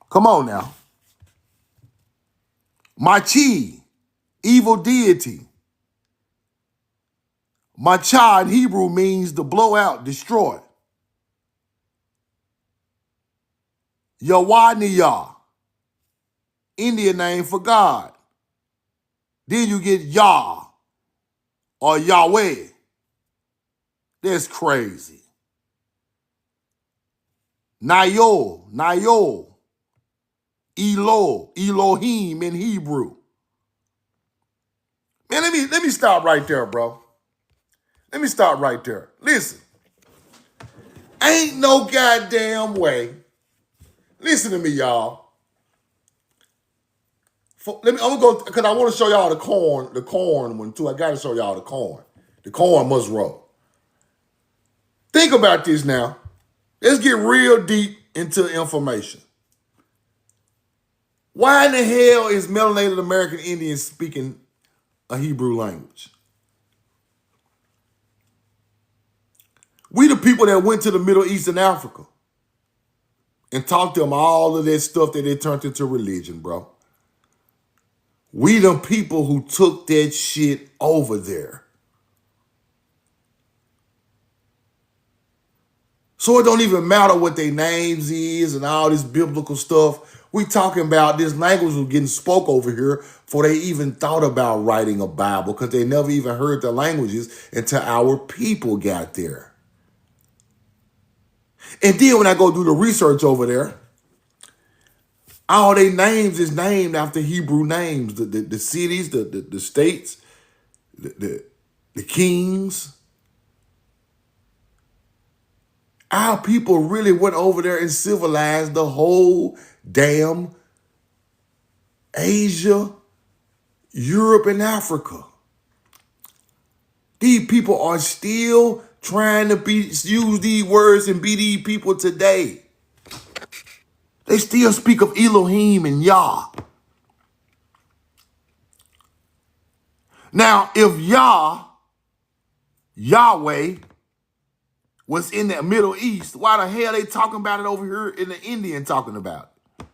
Come on now. Machi, evil deity. Macha in Hebrew means to blow out, destroy. Yawaniyah, Indian name for God. Then you get Yah or Yahweh. That's crazy. Nayo, Elo, Elohim in Hebrew. Man, let me stop right there, bro. Let me stop right there. Listen, ain't no goddamn way. Listen to me, y'all. I'm gonna go because I want to show y'all the corn one too. I gotta show y'all the corn. The corn must roll. Think about this now. Let's get real deep into information. Why in the hell is melanated American Indians speaking a Hebrew language? We the people that went to the Middle East and Africa and taught them all of that stuff that they turned into religion, bro. We the people who took that shit over there. So it don't even matter what their names is and all this biblical stuff. We talking about this language was getting spoke over here before they even thought about writing a Bible because they never even heard the languages until our people got there. And then when I go do the research over there, all their names is named after Hebrew names. The cities, the states, the kings. Our people really went over there and civilized the whole damn Asia, Europe and Africa. These people are still trying to use these words and be these people today. They still speak of Elohim and Yah. Now, if Yahweh, was in the Middle East, why the hell they talking about it over here in the Indian talking about it?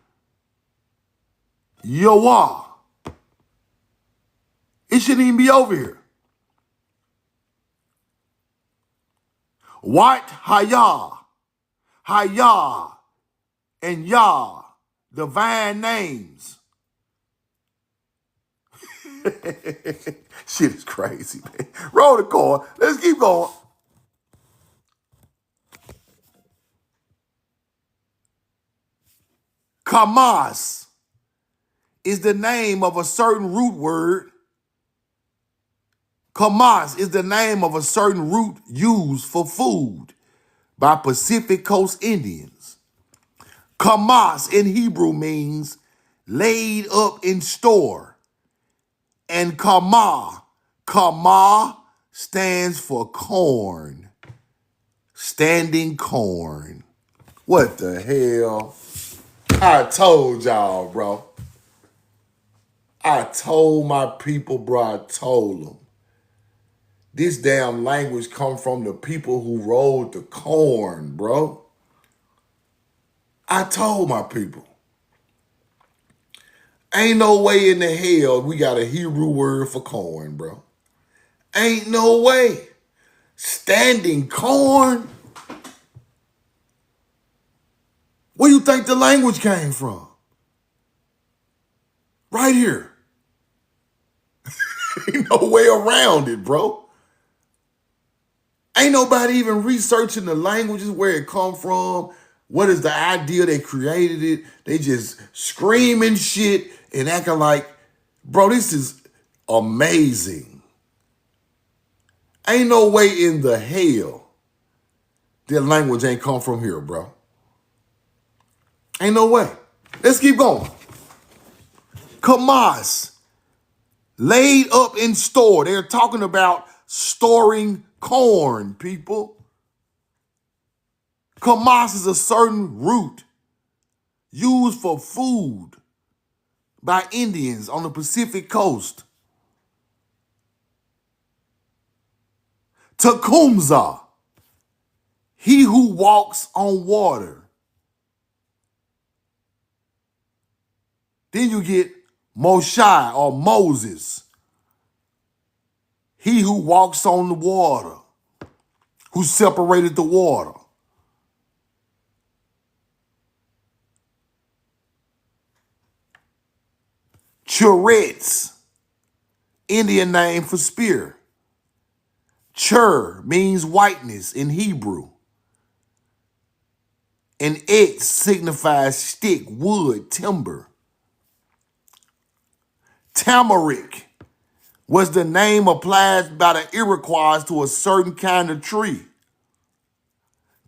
Yahweh. It shouldn't even be over here. What? Hayah, and Yah, divine names. Shit is crazy, man. Roll the call. Let's keep going. Kamas is the name of a certain root word. Kamas is the name of a certain root used for food by Pacific Coast Indians. Kamas in Hebrew means laid up in store. And kama stands for corn. Standing corn. What the hell? I told y'all, bro. I told my people, bro. I told them. This damn language come from the people who rolled the corn, bro. I told my people. Ain't no way in the hell we got a Hebrew word for corn, bro. Ain't no way. Standing corn? Where you think the language came from? Right here. Ain't no way around it, bro. Ain't nobody even researching the languages, where it come from. What is the idea they created it? They just screaming shit and acting like, bro, this is amazing. Ain't no way in the hell that language ain't come from here, bro. Ain't no way. Let's keep going. Kamas, laid up in store. They're talking about storing corn, people. Kamas is a certain root used for food by Indians on the Pacific Coast. Tecumseh, he who walks on water. Then you get Moshe or Moses, he who walks on the water, who separated the water. Cheretz, Indian name for spear. Chur means whiteness in Hebrew. And etz signifies stick, wood, timber. Tamarick was the name applied by the Iroquois to a certain kind of tree.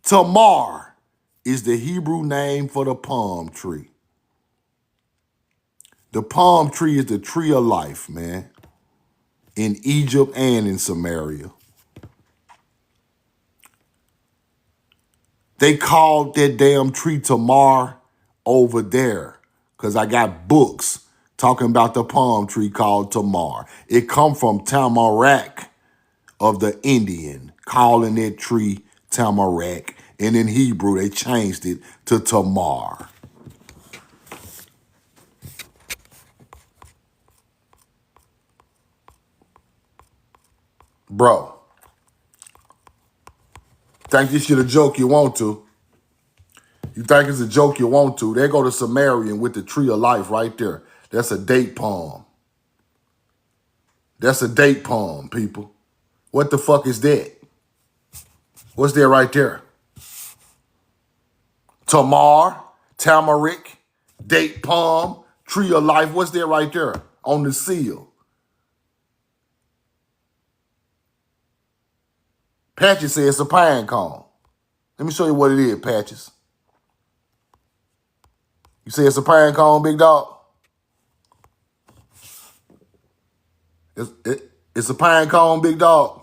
Tamar is the Hebrew name for the palm tree. The palm tree is the tree of life, man, in Egypt and in Samaria. They called that damn tree Tamar over there because I got books talking about the palm tree called Tamar. It come from Tamarack of the Indian, calling that tree Tamarack. And in Hebrew, they changed it to Tamar. Bro, think this shit a joke you want to. You think it's a joke you want to. There go the Sumerian with the tree of life right there. That's a date palm. That's a date palm, people. What the fuck is that? What's there right there? Tamar, tamarick, date palm, tree of life. What's there right there on the seal? Patches says it's a pine cone. Let me show you what it is, Patches. You say it's a pine cone, big dog? It's a pine cone, big dog.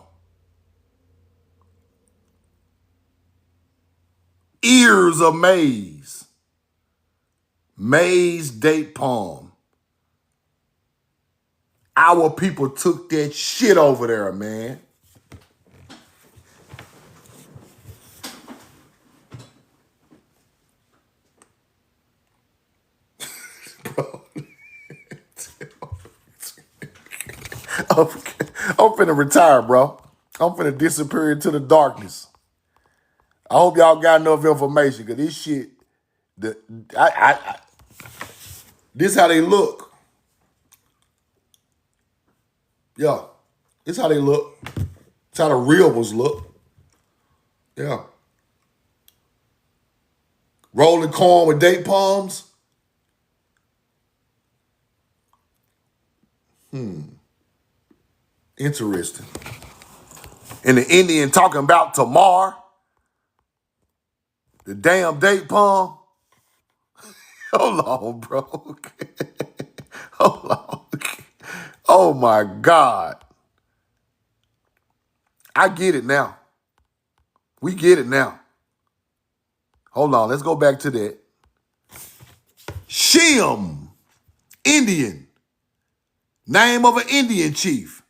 Ears of maize. Maize date palm. Our people took that shit over there, man. I'm finna retire, bro. I'm finna disappear into the darkness. I hope y'all got enough information, because this shit, this how they look. Yeah, this how they look. It's how the real ones look. Yeah. Rolling corn with date palms. Interesting. And the Indian talking about Tamar, the damn date palm. Hold on, bro. Hold on. Oh my God. I get it now. We get it now. Hold on, let's go back to that. Shem, Indian. Name of an Indian chief.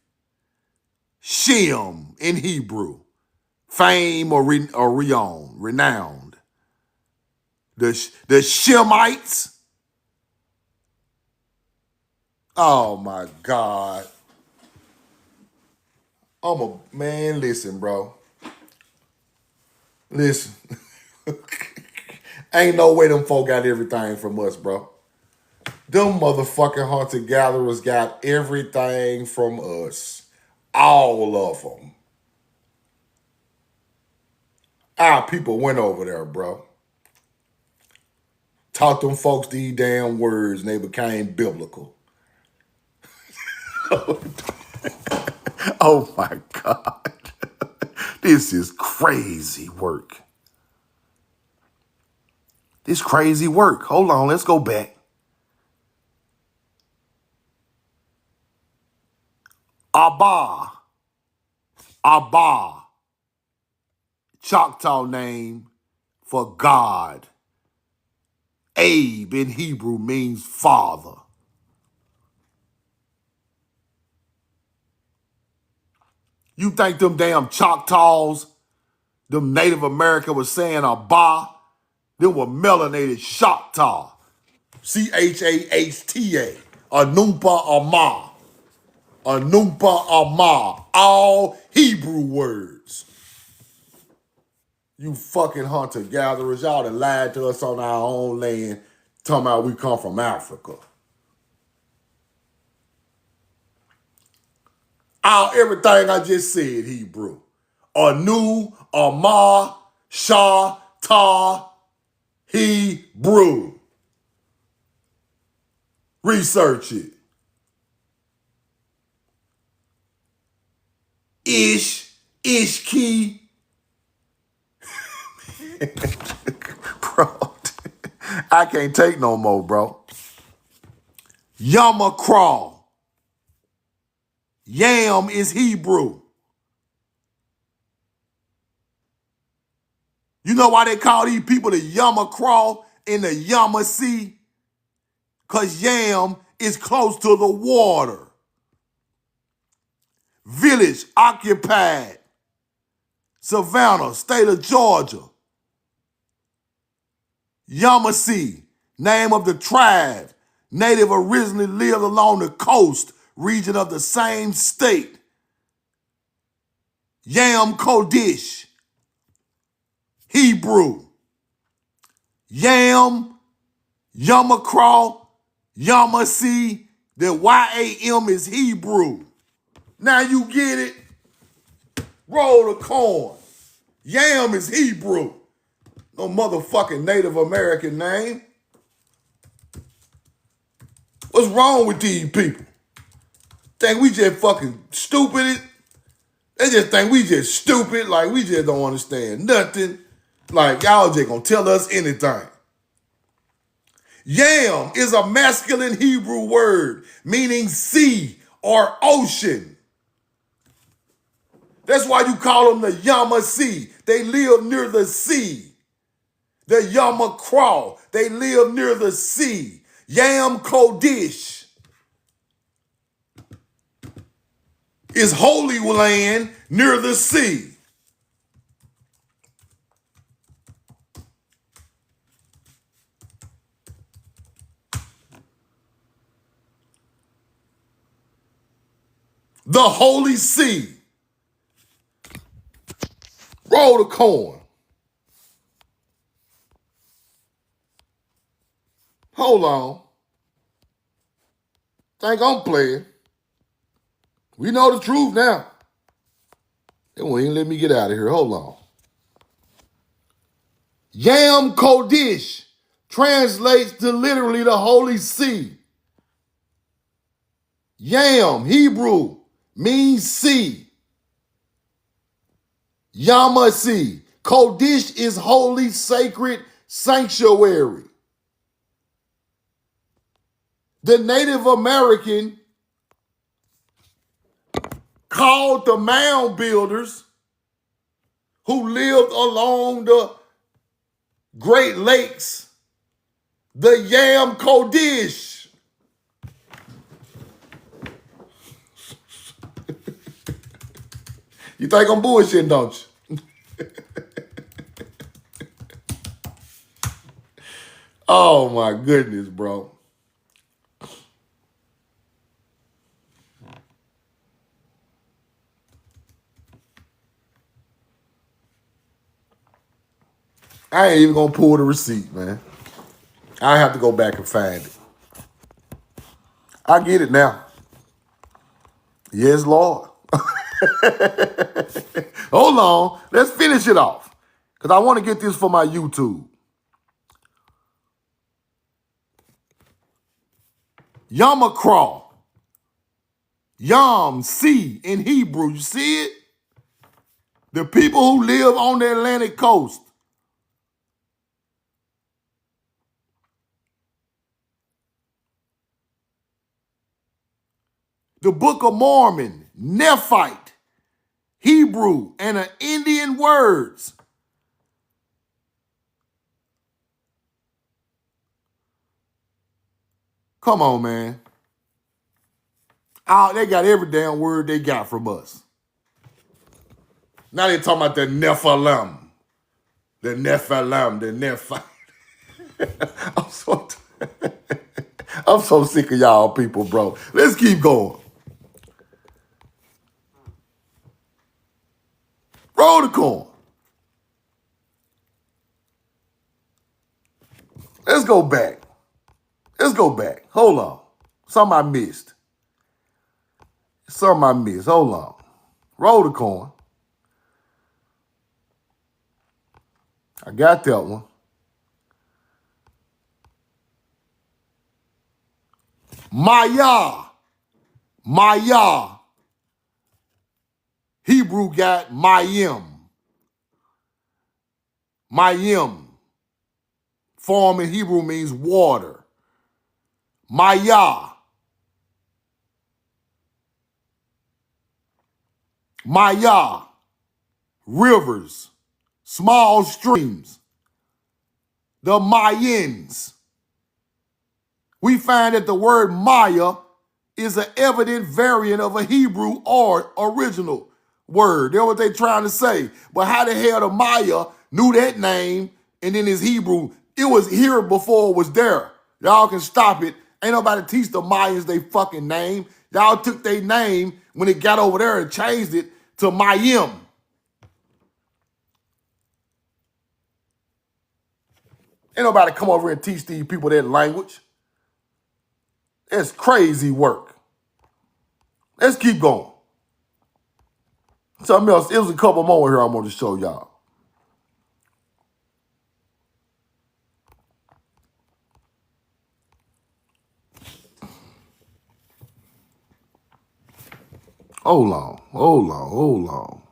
Shem in Hebrew. Fame or renowned. The Shemites. Oh my God. Man, listen, bro. Listen. Ain't no way them folk got everything from us, bro. Them motherfucking hunter-gatherers got everything from us. All of them. Our people went over there, bro. Taught them folks these damn words and they became biblical. Oh my God. This is crazy work. This crazy work. Hold on, let's go back. Abba. Abba. Choctaw name for God. Abe in Hebrew means father. You think them damn Choctaws, them Native America was saying Abba? Them were melanated Choctaw. Chahta. Anumpa Ama. Anumpa Ama. All Hebrew words. You fucking hunter-gatherers, y'all done lied to us on our own land, talking about we come from Africa. Everything I just said, Hebrew. Anu, Ama, Shah, Ta, Hebrew. Research it. Ishki. Bro, I can't take no more, bro. Yamacraw. Yam is Hebrew. You know why they call these people the Yamacraw in the Yamasee? Because Yam is close to the water. Village occupied. Savannah, state of Georgia. Yamasee, name of the tribe. Native originally lived along the coast region of the same state. Yam Kodesh. Hebrew. Yam, Yamacraw, Yamasee. The Y-A-M is Hebrew. Now you get it? Roll the corn. Yam is Hebrew. No motherfucking Native American name. What's wrong with these people? Think we just fucking stupid? They just think we just stupid, like we just don't understand nothing. Like y'all just gonna tell us anything. Yam is a masculine Hebrew word meaning sea or ocean. That's why you call them the Yamasee. They live near the sea. The Yamakra, they live near the sea. Yam Kodesh is holy land near the sea. The Holy Sea. Roll the coin. Hold on. Think I'm playing. We know the truth now. They won't even let me get out of here. Hold on. Yam Kodesh translates to literally the Holy Sea. Yam, Hebrew, means sea. Yamasee. Kodesh is holy, sacred, sanctuary. The Native American called the mound builders who lived along the Great Lakes the Yam Kodesh. You think I'm bullshitting, don't you? Oh my goodness, bro. I ain't even gonna pull the receipt, man. I have to go back and find it. I get it now. Yes, Lord. Hold on. Let's finish it off. Because I want to get this for my YouTube. Yamakra. Yam, sea in Hebrew. You see it? The people who live on the Atlantic coast. The Book of Mormon, Nephite, Hebrew, and an Indian words. Come on, man. Oh, they got every damn word they got from us. Now they talking about the Nephilim. The Nephilim, the Nephite. I'm so sick of y'all people, bro. Let's keep going. Roll the coin. Let's go back. Let's go back. Hold on. Something I missed. Hold on. Roll the coin. I got that one. Maya. Hebrew got Mayim. Mayim. Form in Hebrew means water. Maya. Rivers. Small streams. The Mayans. We find that the word Maya is an evident variant of a Hebrew or original word. That's what they're trying to say. But how the hell the Maya knew that name and then it's Hebrew? It was here before it was there. Y'all can stop it. Ain't nobody teach the Mayans they fucking name. Y'all took their name when it got over there and changed it to Mayim. Ain't nobody come over and teach these people that language. It's crazy work. Let's keep going. Something else. It was a couple more here I want to show y'all. Hold on.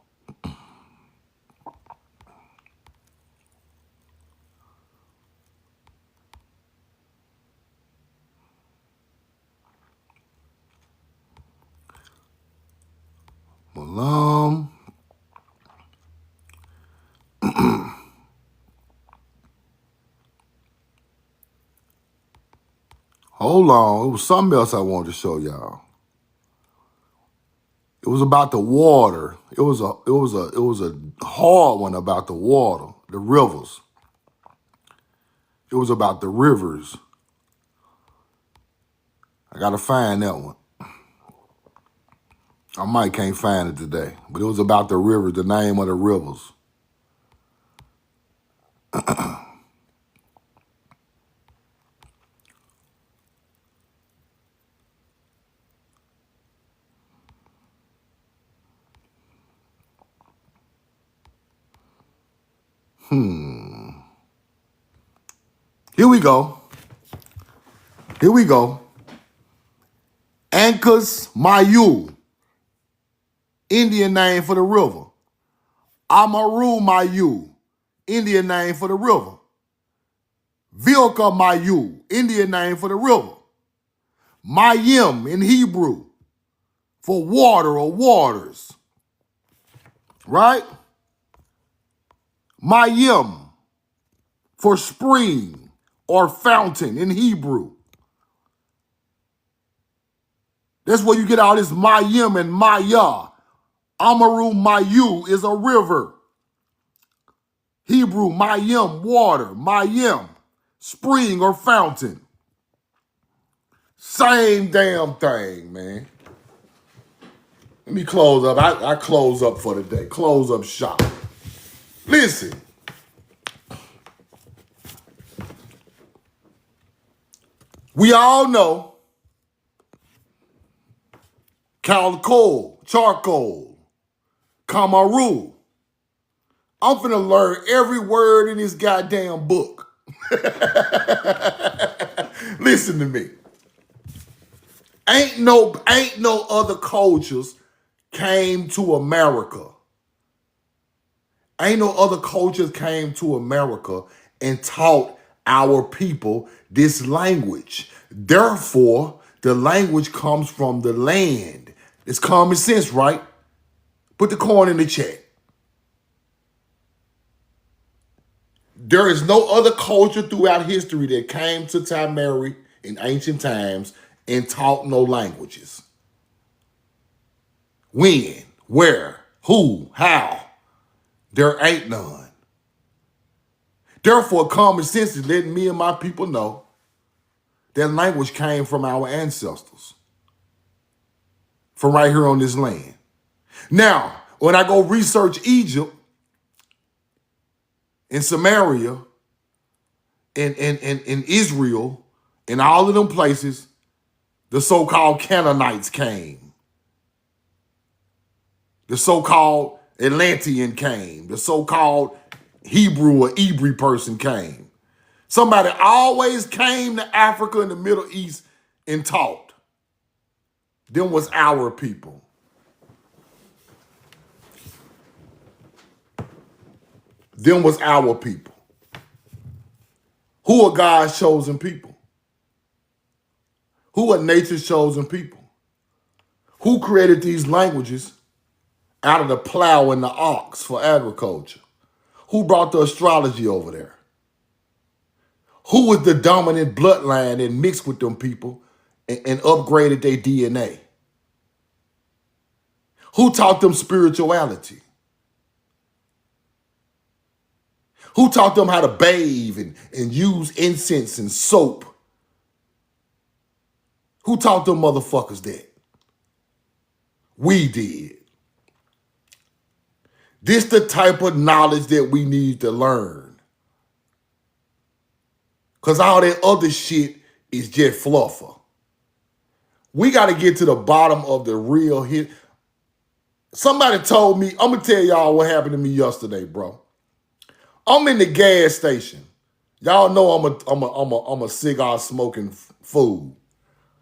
Alum. Hold on. It was something else I wanted to show y'all. It was about the water. It was a hard one about the water, the rivers. It was about the rivers. I gotta find that one. I might can't find it today, but it was about the rivers, the name of the rivers. Here we go. Here we go. Ancas Mayu, Indian name for the river. Amaru Mayu, Indian name for the river. Vilka Mayu, Indian name for the river. Mayim in Hebrew for water or waters. Right? Mayim for spring or fountain in Hebrew. That's where you get all this Mayim and Maya. Amaru Mayu is a river. Hebrew Mayim, water. Mayim, spring or fountain. Same damn thing, man. Let me close up. I close up for the day. Close up shop. Listen. We all know charcoal, Kamaru. I'm finna learn every word in this goddamn book. Listen to me. Ain't no other cultures came to America. Ain't no other cultures came to America and taught our people this language. Therefore, the language comes from the land. It's common sense, right? Put the coin in the chat. There is no other culture throughout history that came to Tamari in ancient times and taught no languages. When, where, who, how? There ain't none. Therefore, common sense is letting me and my people know that language came from our ancestors, from right here on this land. Now, when I go research Egypt and Samaria and Israel and all of them places, the so-called Canaanites came. The so-called Atlantean came. The so-called Hebrew or Hebrew person came. Somebody always came to Africa and the Middle East and taught. Them was our people. Them was our people. Who are God's chosen people? Who are nature's chosen people? Who created these languages out of the plow and the ox for agriculture? Who brought the astrology over there? Who was the dominant bloodline that mixed with them people and upgraded their DNA? Who taught them spirituality? Who taught them how to bathe and use incense and soap? Who taught them motherfuckers that? We did. This the type of knowledge that we need to learn. Because all that other shit is just fluffer. We got to get to the bottom of the real hit. Somebody told me, I'm going to tell y'all what happened to me yesterday, bro. I'm in the gas station. Y'all know I'm a cigar smoking fool.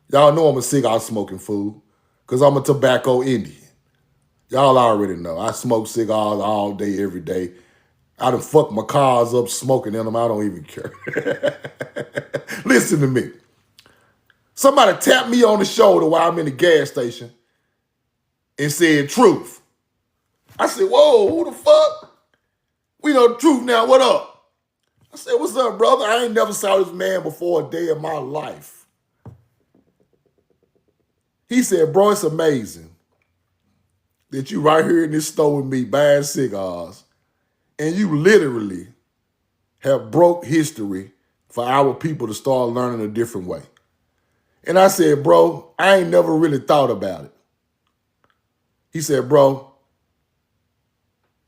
Y'all know I'm a cigar smoking fool because I'm a tobacco Indian. Y'all already know. I smoke cigars all day, every day. I done fucked my cars up smoking in them. I don't even care. Listen to me. Somebody tapped me on the shoulder while I'm in the gas station and said, "Truth, I said, whoa, who the fuck? We know the truth now. What up? I said, what's up, brother? I ain't never saw this man before a day in my life. He said, bro, it's amazing that you right here in this store with me buying cigars, and you literally have broke history for our people to start learning a different way. And I said, bro, I ain't never really thought about it. He said, bro,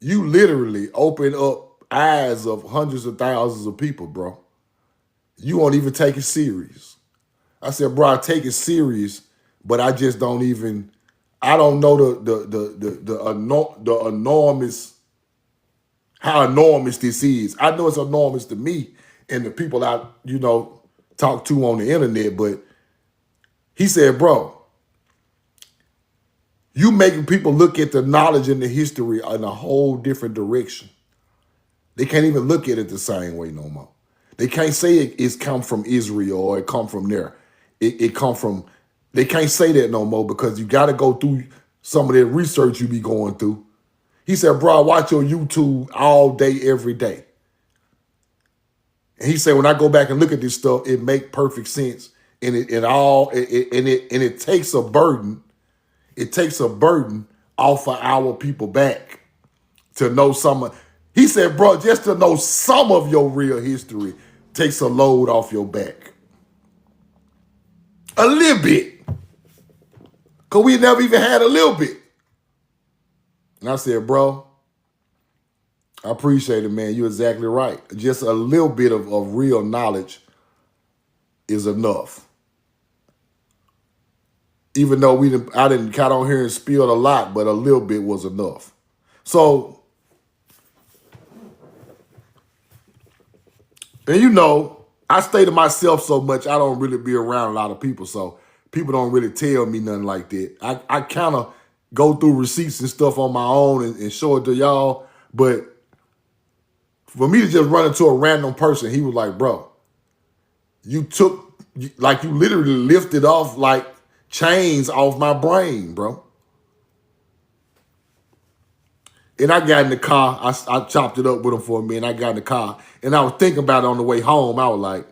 you literally open up eyes of hundreds of thousands of people, bro. You won't even take it serious. I said, bro, I take it serious, but I just don't even, I don't know the enormous, how enormous this is. I know it's enormous to me and the people I, talk to on the internet, but he said, bro, you making people look at the knowledge and the history in a whole different direction. They can't even look at it the same way no more. They can't say it's come from Israel or it come from there. It come from, they can't say that no more because you got to go through some of that research you be going through. He said, bro, I watch your YouTube all day, every day. And he said, when I go back and look at this stuff, it make perfect sense. And it takes a burden. It takes a burden off of our people back to know some. He said, bro, just to know some of your real history takes a load off your back. A little bit. Because we never even had a little bit. And I said, bro, I appreciate it, man. You're exactly right. Just a little bit of real knowledge is enough. Even though I didn't cut on here and spill a lot, but a little bit was enough. So, and I stay to myself so much, I don't really be around a lot of people. So people don't really tell me nothing like that. I kind of go through receipts and stuff on my own and show it to y'all. But for me to just run into a random person, he was like, bro, you literally lifted off like chains off my brain, bro. And I got in the car. I chopped it up with him for a minute. I got in the car. And I was thinking about it on the way home. I was like,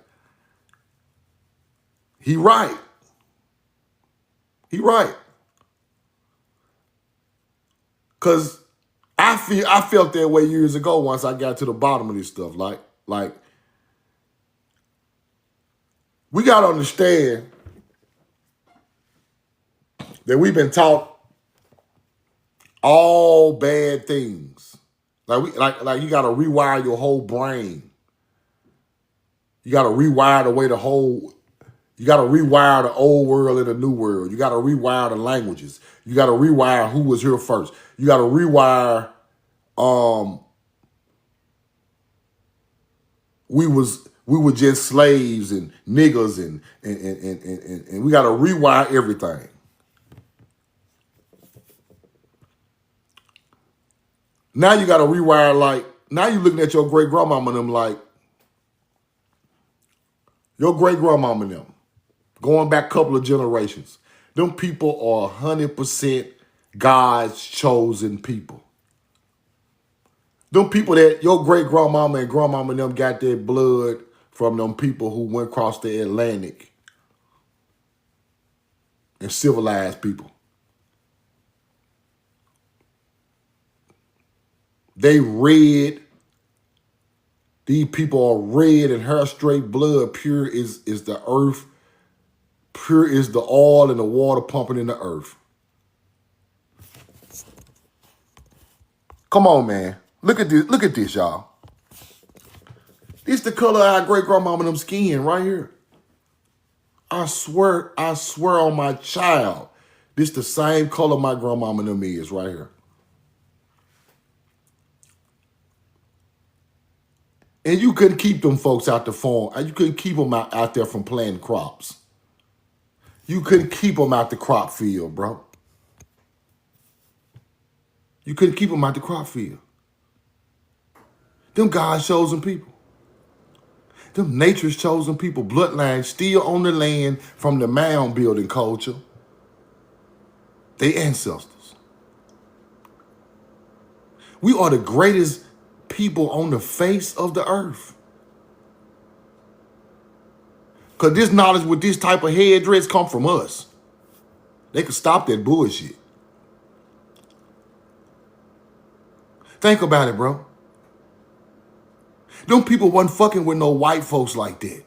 he right. He right. Because I felt that way years ago once I got to the bottom of this stuff. Like we got to understand that we've been taught all bad things. Like you got to rewire your whole brain. You got to rewire you got to rewire the old world and the new world. You got to rewire the languages. You got to rewire who was here first. You got to rewire we were just slaves and niggas and we got to rewire everything. Now you got to rewire, now you're looking at your great grandmama and them like, your great grandmama and them, going back a couple of generations. Them people are 100% God's chosen people. Them people that your great grandmama and grandmama and them got their blood from them people who went across the Atlantic and civilized people. They red. These people are red and hair straight blood. Pure is the earth. Pure is the oil and the water pumping in the earth. Come on, man. Look at this. Look at this, y'all. This the color of our great grandmama and them skin right here. I swear on my child, this the same color my grandmama and them is right here. And you couldn't keep them folks out the farm. You couldn't keep them out there from planting crops. You couldn't keep them out the crop field, bro. You couldn't keep them out the crop field. Them God's chosen people. Them nature's chosen people, bloodline still on the land from the mound building culture. They ancestors. We are the greatest people on the face of the earth. Because this knowledge with this type of headdress come from us. They could stop that bullshit. Think about it, bro. Them people wasn't fucking with no white folks like that.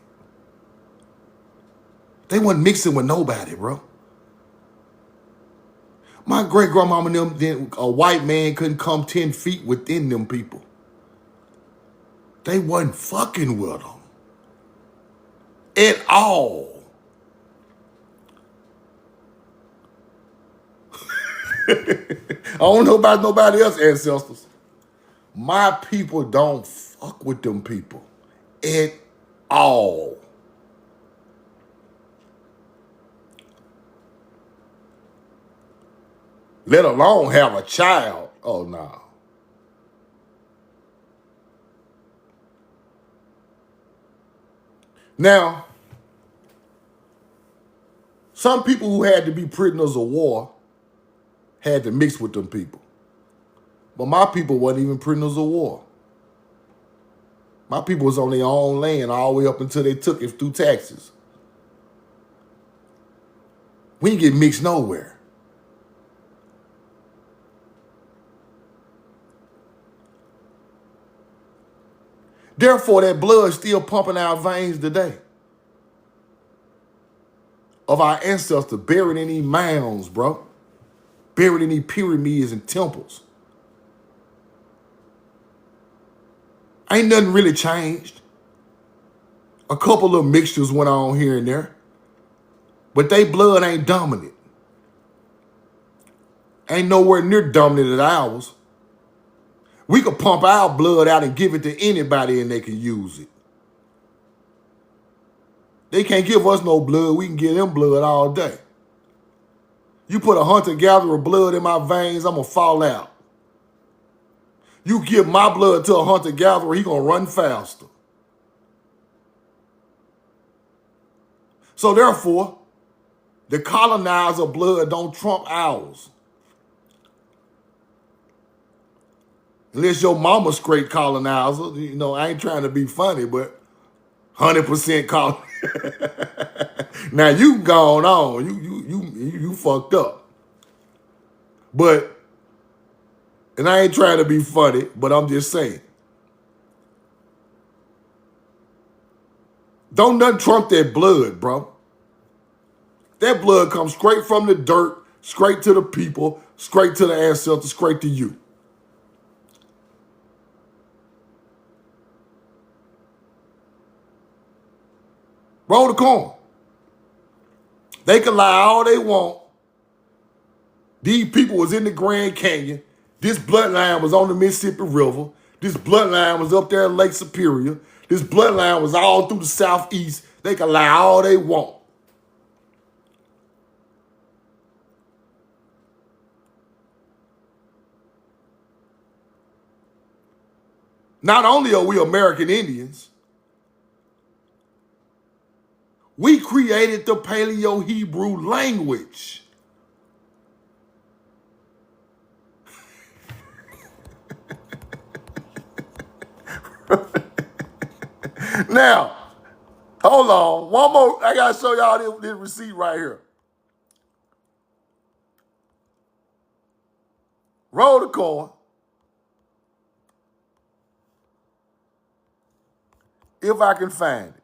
They wasn't mixing with nobody, bro. My great-grandmama and them, a white man couldn't come 10 feet within them people. They wasn't fucking with them. At all. I don't know about nobody else's ancestors. My people don't fuck with them people. At all. Let alone have a child. Oh, no. Now, some people who had to be prisoners of war had to mix with them people. But my people wasn't even prisoners of war. My people was on their own land all the way up until they took it through taxes. We didn't get mixed nowhere. Therefore, that blood still pumping our veins today. Of our ancestors buried in these mounds, bro. Buried in these pyramids and temples. Ain't nothing really changed. A couple of mixtures went on here and there. But they blood ain't dominant. Ain't nowhere near dominant as ours. We could pump our blood out and give it to anybody and they can use it. They can't give us no blood. We can give them blood all day. You put a hunter-gatherer blood in my veins, I'm going to fall out. You give my blood to a hunter-gatherer, he going to run faster. So therefore, the colonizer blood don't trump ours. Unless your mama straight colonizer. You know, I ain't trying to be funny, but 100% colonizer. Now you gone on. You fucked up. But, and I ain't trying to be funny, but I'm just saying. Don't nothing trump that blood, bro. That blood comes straight from the dirt, straight to the people, straight to the ancestors, straight to you. Roll the corn. They can lie all they want. These people was in the Grand Canyon. This bloodline was on the Mississippi River. This bloodline was up there in Lake Superior. This bloodline was all through the Southeast. They can lie all they want. Not only are we American Indians, we created the Paleo-Hebrew language. Now, hold on. One more. I got to show y'all this receipt right here. Roll the coin. If I can find it.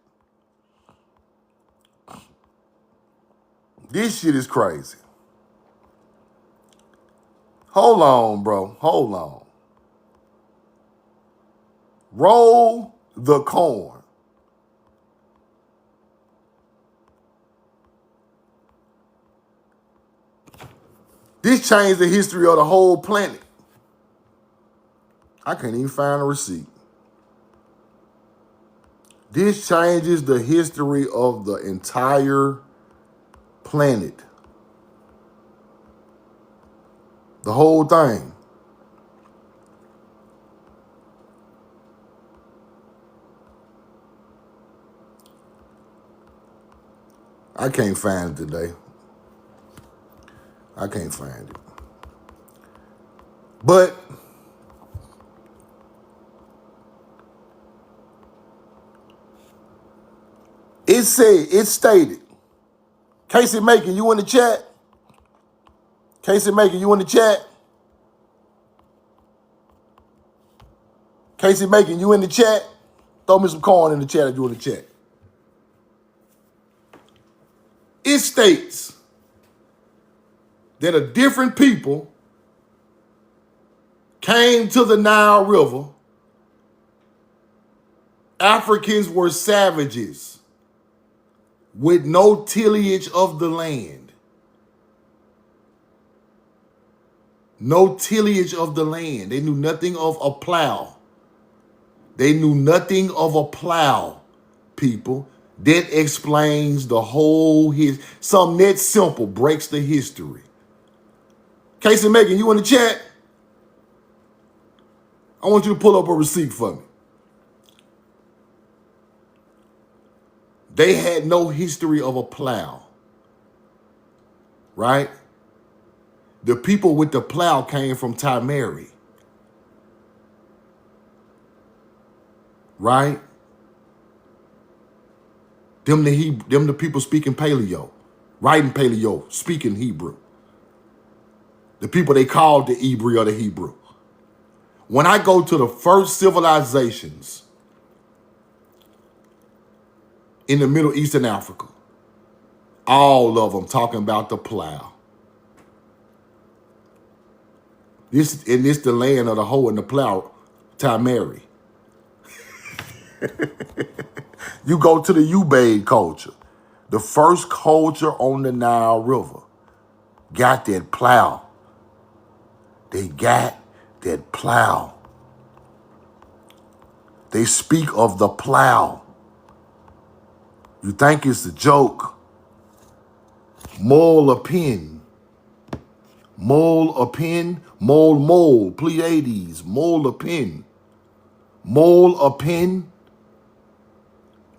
This shit is crazy. Hold on, bro. Hold on. Roll the coin. This changed the history of the whole planet. I can't even find a receipt. This changes the history of the entire planet. The whole thing. I can't find it today. I can't find it. But it stated, Casey Macon, you in the chat? Casey Macon, you in the chat? Casey Macon, you in the chat? Throw me some corn in the chat if you in the chat. It states that a different people came to the Nile River. Africans were savages with no tillage of the land. No tillage of the land. They knew nothing of a plow. They knew nothing of a plow, people. That explains the whole history. Something that simple breaks the history. Casey Macon, you in the chat? I want you to pull up a receipt for me. They had no history of a plow, right? The people with the plow came from Timeri, right? Them the people speaking Paleo, writing Paleo, speaking Hebrew. The people they called the Hebrew or the Hebrew. When I go to the first civilizations in the Middle East and Africa, all of them talking about the plow. This the land of the hoe and the plow, Timeri. You go to the Ubaid culture, the first culture on the Nile River, got that plow. They got that plow. They speak of the plow. You think it's a joke? Mole a pin. Mole a pin. Mole, Pleiades. Mole a pin. Mole a pin.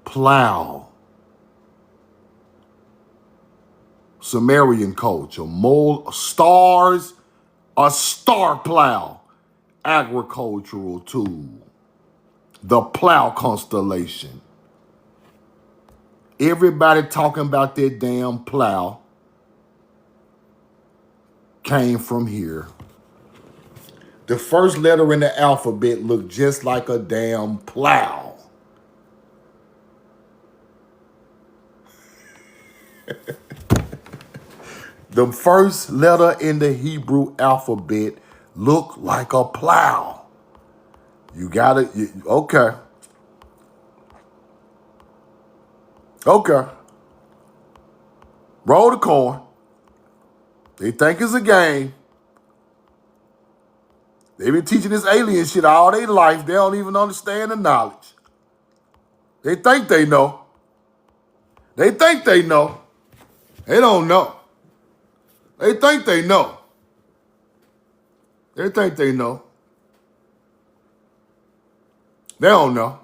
Plow. Sumerian culture. Mole, stars, a star plow. Agricultural tool. The plow constellation. Everybody talking about that damn plow came from here. The first letter in the alphabet looked just like a damn plow. The first letter in the Hebrew alphabet looked like a plow. You got it. Okay. Okay. Roll the coin. They think it's a game. They've been teaching this alien shit all their life. They don't even understand the knowledge. They think they know. They think they know. They don't know. They think they know. They think they know. They don't know.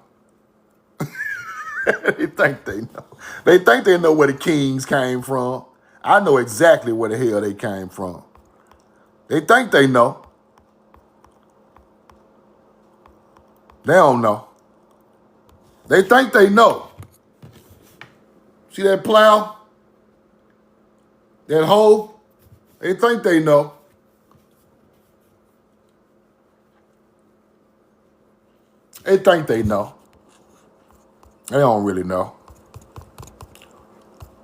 They think they know. They think they know where the kings came from. I know exactly where the hell they came from. They think they know. They don't know. They think they know. See that plow? That hole? They think they know. They think they know. They don't really know.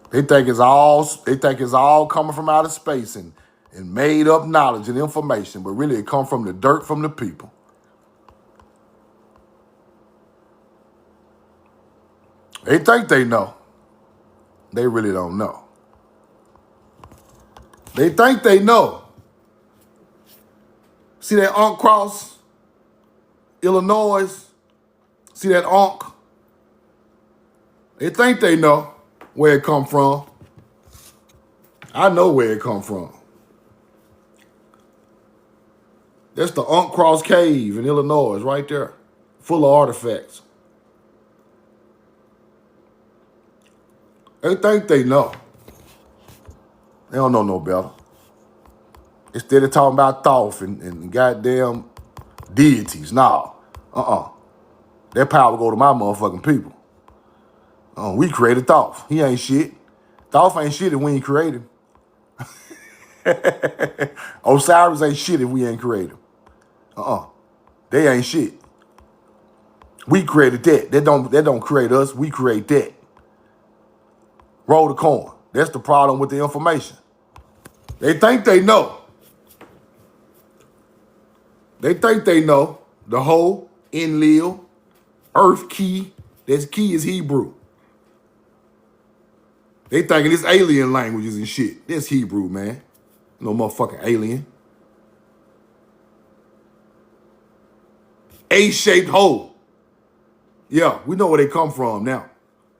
They think it's all coming from outer space and made up knowledge and information, but really it come from the dirt from the people. They think they know. They really don't know. They think they know. See that Ankh cross? Illinois? See that Ankh? They think they know where it come from. I know where it come from. That's the Ankh Cross Cave in Illinois, right there, full of artifacts. They think they know. They don't know no better. Instead of talking about Thoth and goddamn deities, nah, That power go to my motherfucking people. Oh, we created Thoth. He ain't shit. Thoth ain't shit if we ain't created him. Osiris ain't shit if we ain't created him. They ain't shit. We created that. That don't create us. We create that. Roll the coin. That's the problem with the information. They think they know. They think they know the whole Enlil, Earth key. That key is Hebrew. They thinking it's alien languages and shit. That's Hebrew, man. No motherfucking alien. A-shaped hole. Yeah, we know where they come from now.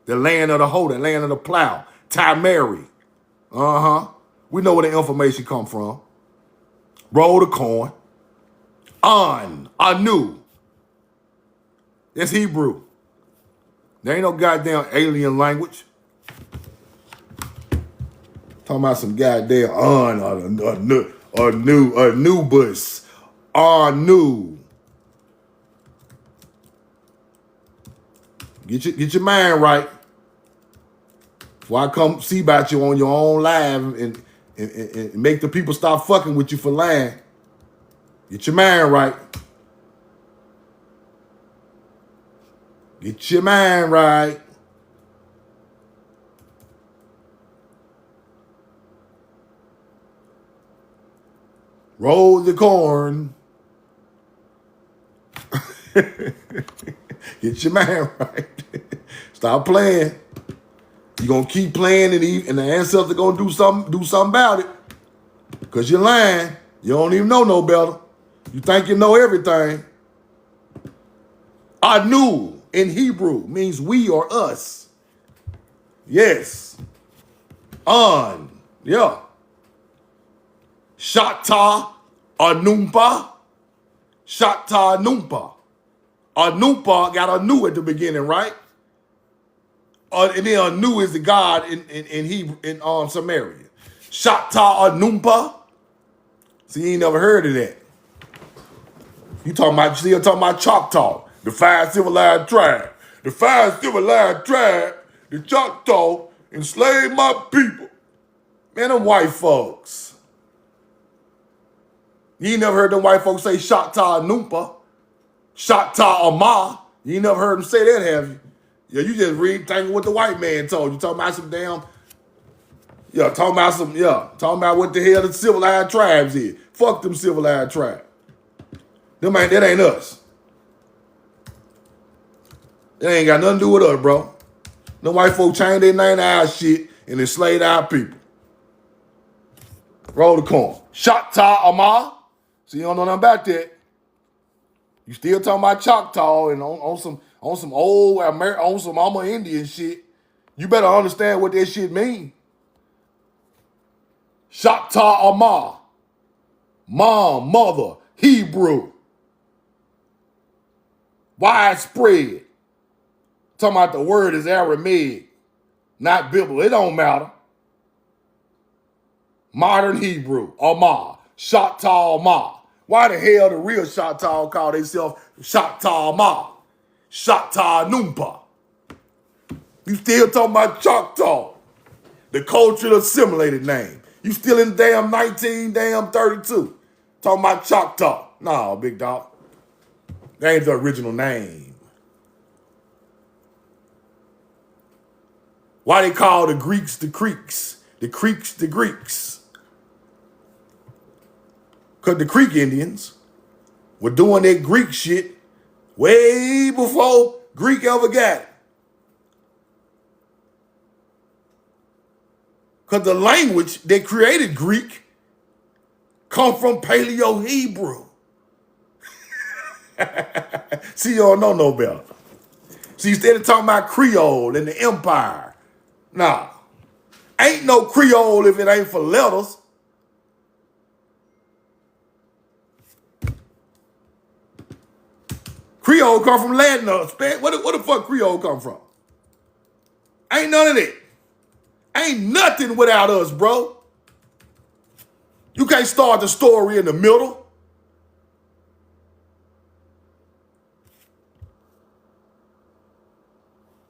The land of the hoe, the land of the plow. Timeri. We know where the information come from. Roll the coin. Anu. That's Hebrew. There ain't no goddamn alien language. Talking about some goddamn Anubis. Anu. Get your mind right. Before I come see about you on your own live and make the people stop fucking with you for lying. Get your mind right. Get your mind right. Roll the corn. Get your mind right. Stop playing. You're gonna keep playing and the ancestors gonna do something about it. Cause you're lying. You don't even know no better. You think you know everything. Anu in Hebrew means we or us. Yes. Yeah. Shatta Anumpa. Shatta Anumpa. Anumpa got Anu at the beginning, right? And then Anu is the god in Hebrew in Samaria. Shatta Anumpa. See, you ain't never heard of that. You still talking about Choctaw, the 5 civilized tribes. The 5 civilized tribes, the Choctaw, enslaved my people. Man, them white folks. You ain't never heard them white folks say Shatta Anumpa, Shatta Amah. You ain't never heard them say that, have you? Yeah, you just thinking what the white man told you. Talking about some damn, talking about what the hell the civilized tribes is. Fuck them civilized tribes. That ain't us. That ain't got nothing to do with us, bro. Them white folk changed their name to our shit and enslaved our people. Roll the coin. Shatta Amah. See, you don't know nothing about that. You still talking about Choctaw and on some old on some Mama Indian shit. You better understand what that shit mean. Shatta Amah. Mom, mother, Hebrew. Widespread. Talking about the word is Aramaic, not biblical. It don't matter. Modern Hebrew, Amah, Shatta Amah. Why the hell the real Choctaw call themselves Shatta Amah, Shatta Anumpa? You still talking about Choctaw, the culturally assimilated name. You still in damn 1932 talking about Choctaw. No, big dog. That ain't the original name. Why they call the Greeks the Creeks, the Creeks the Greeks? Because the Creek Indians were doing that Greek shit way before Greek ever got it. Because the language that created Greek come from Paleo-Hebrew. See, you don't know no better. See, instead of talking about Creole and the empire, nah. Ain't no Creole if it ain't for letters. Creole come from Latin or Spanish. What the fuck Creole come from? Ain't none of that. Ain't nothing without us, bro. You can't start the story in the middle.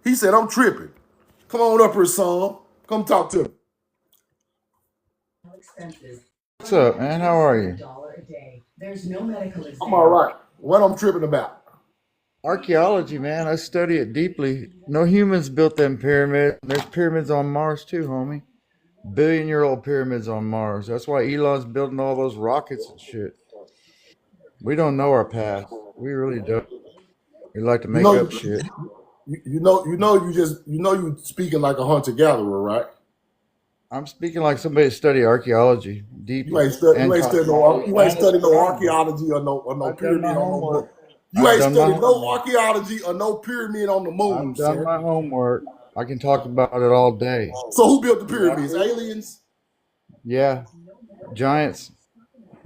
He said, I'm tripping. Come on up here, son. Come talk to me. What's up, man? How are you? I'm all right. What I'm tripping about? Archaeology, man. I study it deeply. No humans built them pyramids. There's pyramids on Mars too, homie. Billion-year-old pyramids on Mars. That's why Elon's building all those rockets and shit. We don't know our past. We really don't. We like to You make know, up shit. you speaking like a hunter gatherer, right? I'm speaking like somebody that study archaeology You deeply ain't study, you and ain't study no, cosmology you ain't and study no astronomy. archaeology or no I've done my pyramid on no moon. homework. You I've ain't done my studied no homework. archaeology or no pyramid on the moon, I've done sir. my homework. I can talk about it all day. So who built the You want pyramids? to? Aliens? Yeah, giants.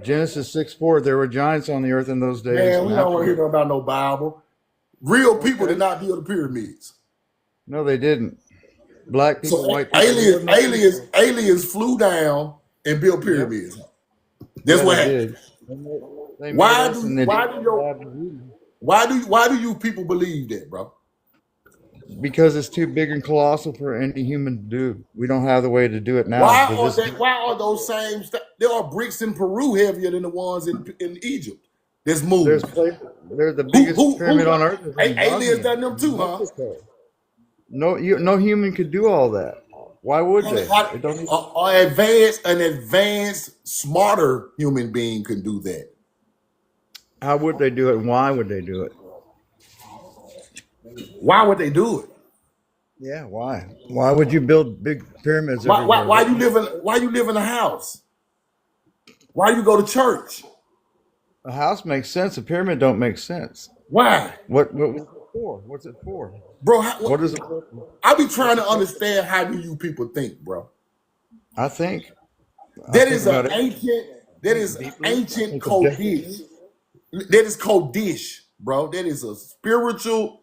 Genesis 6:4. There were giants on the earth in those days, Man, and we don't want to hear afterward. nothing about no Bible. Real people did Okay. not build the pyramids. No, they didn't. Black So people, white people. There were aliens, no aliens, people. aliens flew down and built Yep. pyramids. That's Yeah, what they happened. did. They made Why us, do and they why did it do in the your lab of Eden. why do you people believe that, bro? Because it's too big and colossal for any human to do. We don't have the way to do it now. Why To are this, they? Why are those same? There are bricks in Peru heavier than the ones in Egypt. That's there's moved. place. There's the Who biggest who pyramid who? on earth is in Aliens Bosnia, done them in too, huh? Mexico. No human could do all that. Why would they? It don't even. An advanced, smarter human being can do that. How would they do it? And why would they do it? Why would they do it? Yeah, why? Why would you build big pyramids Why why, everywhere? why What? you live in why you live in a house? Why you go to church? A house makes sense. A pyramid don't make sense. Why, What was it for? What's it for? bro? What is the purpose? I be What's trying the to purpose? understand how do you people think, bro? I think. I That think is an about it. ancient. I That think is deeply. I ancient think Kodesh. objectively. That is Kodesh, bro. That is a spiritual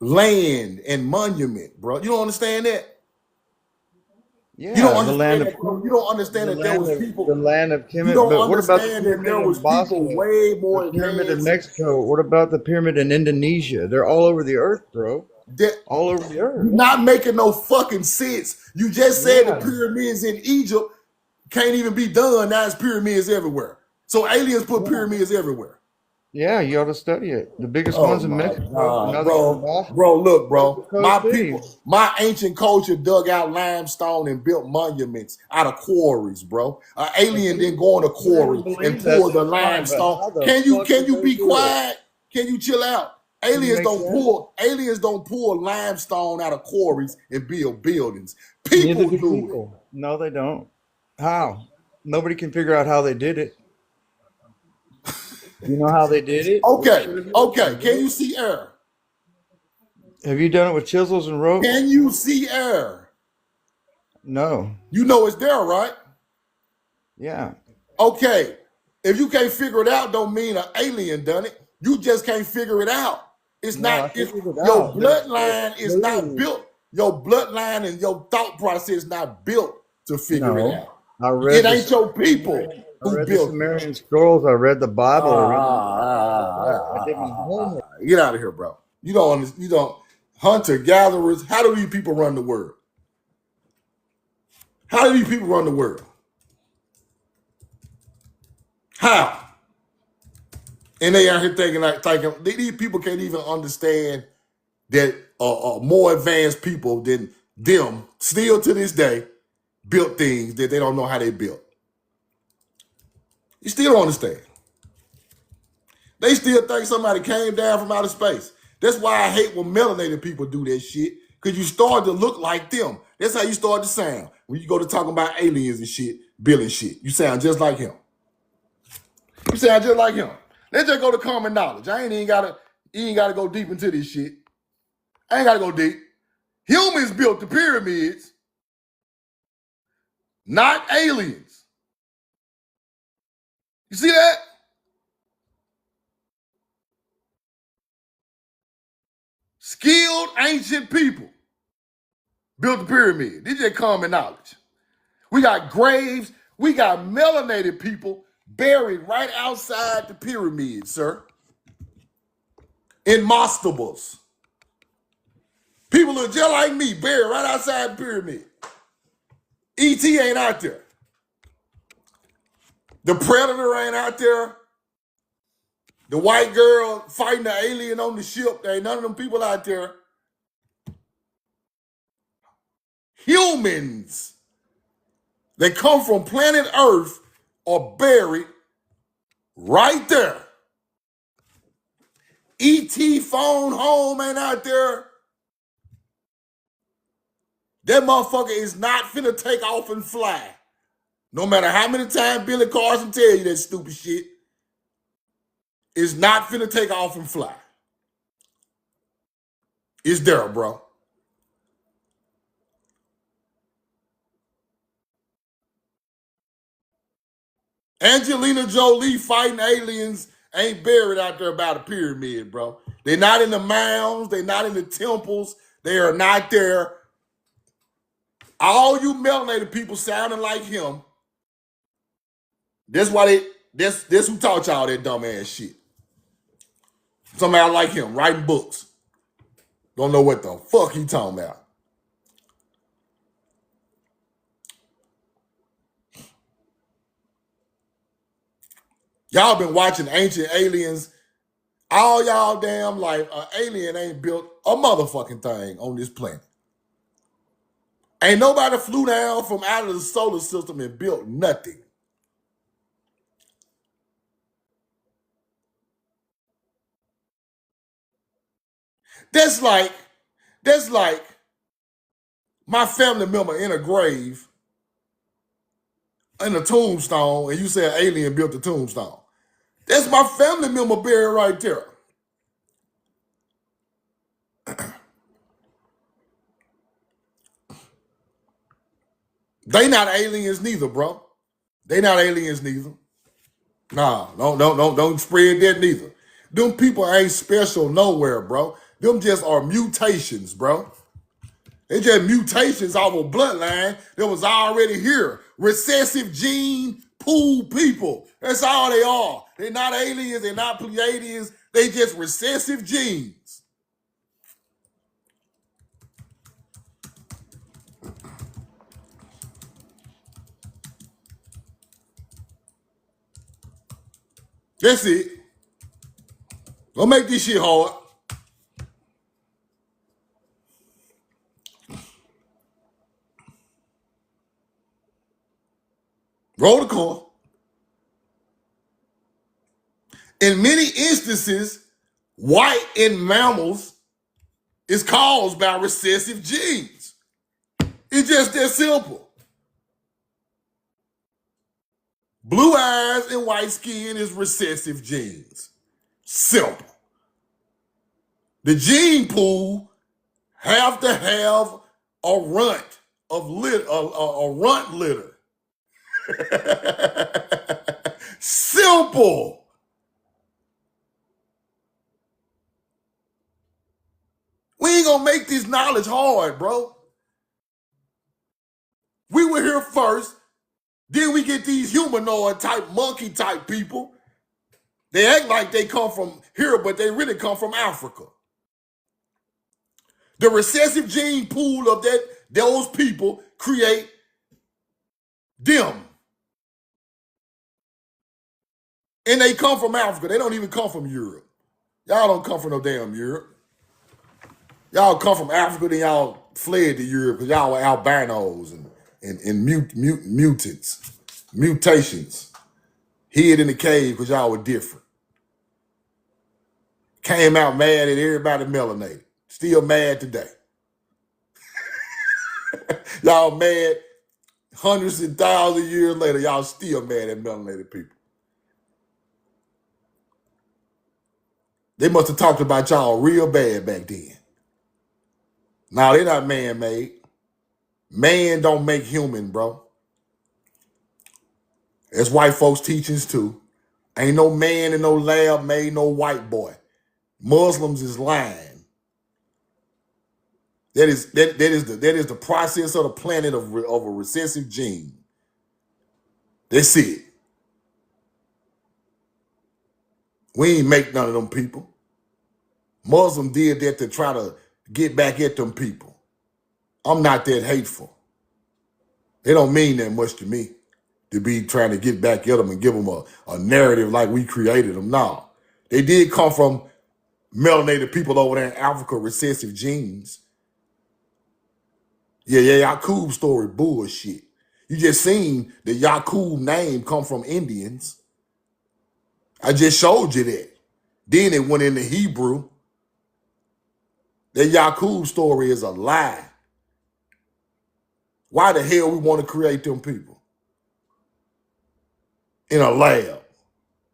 land and monument, bro. You don't understand that? You don't Yeah, the land understand of that, bro. You don't understand that there was The people. land of You Kemet. don't But what about the understand that pyramid there in was people Bosnia? way The more pyramid in advanced. Mexico? What about the pyramid in Indonesia? They're all over the earth, bro. That All over the you're earth. not making no fucking sense. You just said the Yeah. pyramids in Egypt can't even be done. Now it's pyramids everywhere. So aliens put Yeah. pyramids everywhere. Yeah, you ought to study it. The biggest Oh ones in my Mexico, God, another one in bro. Bosnia, Bro, look, bro. Mexico My City. people, my ancient culture dug out limestone and built monuments out of quarries, bro. An If alien didn't go in a you don't quarry and believe that, pull the that's fine. But limestone. how the Can you fuck can did you they be do it? quiet? Can you chill out? Can you make sense? Aliens don't pull limestone out of quarries and build buildings. Neither People do do it. people. No, they don't. How? Nobody can figure out how they did it. You know how they did it? What Okay, have you okay. done, Can bro? you see air? Have you done it with chisels and ropes? Can you see air? No. You know it's there, right? Yeah. Okay, if you can't figure it out, don't mean an alien done it. You just can't figure it out. It's No, I not. It's figured it your out. There's bloodline is not clues. built. Your bloodline and your thought process not built to figure it No. out. I It read ain't this. your people I who read the built it. Sumerian scrolls. I read the Bible. I read the I did my homework. Get out of here, bro. You don't. You don't. Hunter gatherers. How do these people run the world? How do these people run the world? How? And they out here thinking these people can't even understand that more advanced people than them still to this day built things that they don't know how they built. You still don't understand. They still think somebody came down from outer space. That's why I hate when melanated people do that shit, because you start to look like them. That's how you start to sound. When you go to talking about aliens and shit, building shit, you sound just like him. You sound just like him. Let's just go to common knowledge. You ain't gotta go deep into this shit. I ain't gotta go deep. Humans built the pyramids, not aliens. You see that? Skilled ancient people built the pyramid. This is common knowledge. We got graves. We got melanated people buried right outside the pyramid, sir. In mastabas. people look just like me, buried right outside the pyramid. E.T. ain't out there. The Predator ain't out there. The white girl fighting the alien on the ship, there ain't none of them people out there. Humans that come from planet Earth are buried right there. E.T. phone home ain't out there. That motherfucker is not finna take off and fly. No matter how many times Billy Carson tell you that stupid shit, it's not finna take off and fly. It's there, bro. Angelina Jolie fighting aliens ain't buried out there by the pyramid, bro. They're not in the mounds. They're not in the temples. They are not there. All you melanated people sounding like him. That's why this who taught y'all that dumb ass shit. Somebody like him writing books. Don't know what the fuck he talking about. Y'all been watching Ancient Aliens. All y'all damn life, an alien ain't built a motherfucking thing on this planet. Ain't nobody flew down from out of the solar system and built nothing. That's like my family member in a grave, in a tombstone, and you say an alien built the tombstone. That's my family member buried right there. They not aliens neither, bro. They not aliens neither. Nah, don't spread that neither. Them people ain't special nowhere, bro. Them just are mutations, bro. They just mutations off a bloodline that was already here. Recessive gene pool people. That's all they are. They're not aliens. They're not Pleiadians. They just recessive genes. That's it. Don't make this shit hard. Roll the car. In many instances, white in mammals is caused by recessive genes. It's just that simple. Blue eyes and white skin is recessive genes. Simple. The gene pool have to have a runt of a runt litter. Simple. We ain't gonna make this knowledge hard, bro. We were here first. Then we get these humanoid type, monkey type people. They act like they come from here, but they really come from Africa. The recessive gene pool of those people create them. And they come from Africa. They don't even come from Europe. Y'all don't come from no damn Europe. Y'all come from Africa, then y'all fled to Europe because y'all were albinos and mutants, mutations. Hid in the cave because y'all were different. Came out mad at everybody melanated. Still mad today. Y'all mad hundreds and thousands of years later. Y'all still mad at melanated people. They must have talked about y'all real bad back then. Now, they're not man-made. Man don't make human, bro. That's white folks' teachings too. Ain't no man in no lab made no white boy. Muslims is lying. That is the process of the planet of a recessive gene. That's it. We ain't make none of them people. Muslim did that to try to get back at them people. I'm not that hateful. They don't mean that much to me to be trying to get back at them and give them a narrative like we created them. No, they did come from melanated people over there in Africa, recessive genes. Yeah, Yakub story, bullshit. You just seen the Yakub name come from Indians. I just showed you that. Then it went into Hebrew. That Yakub story is a lie. Why the hell we want to create them people? In a lab.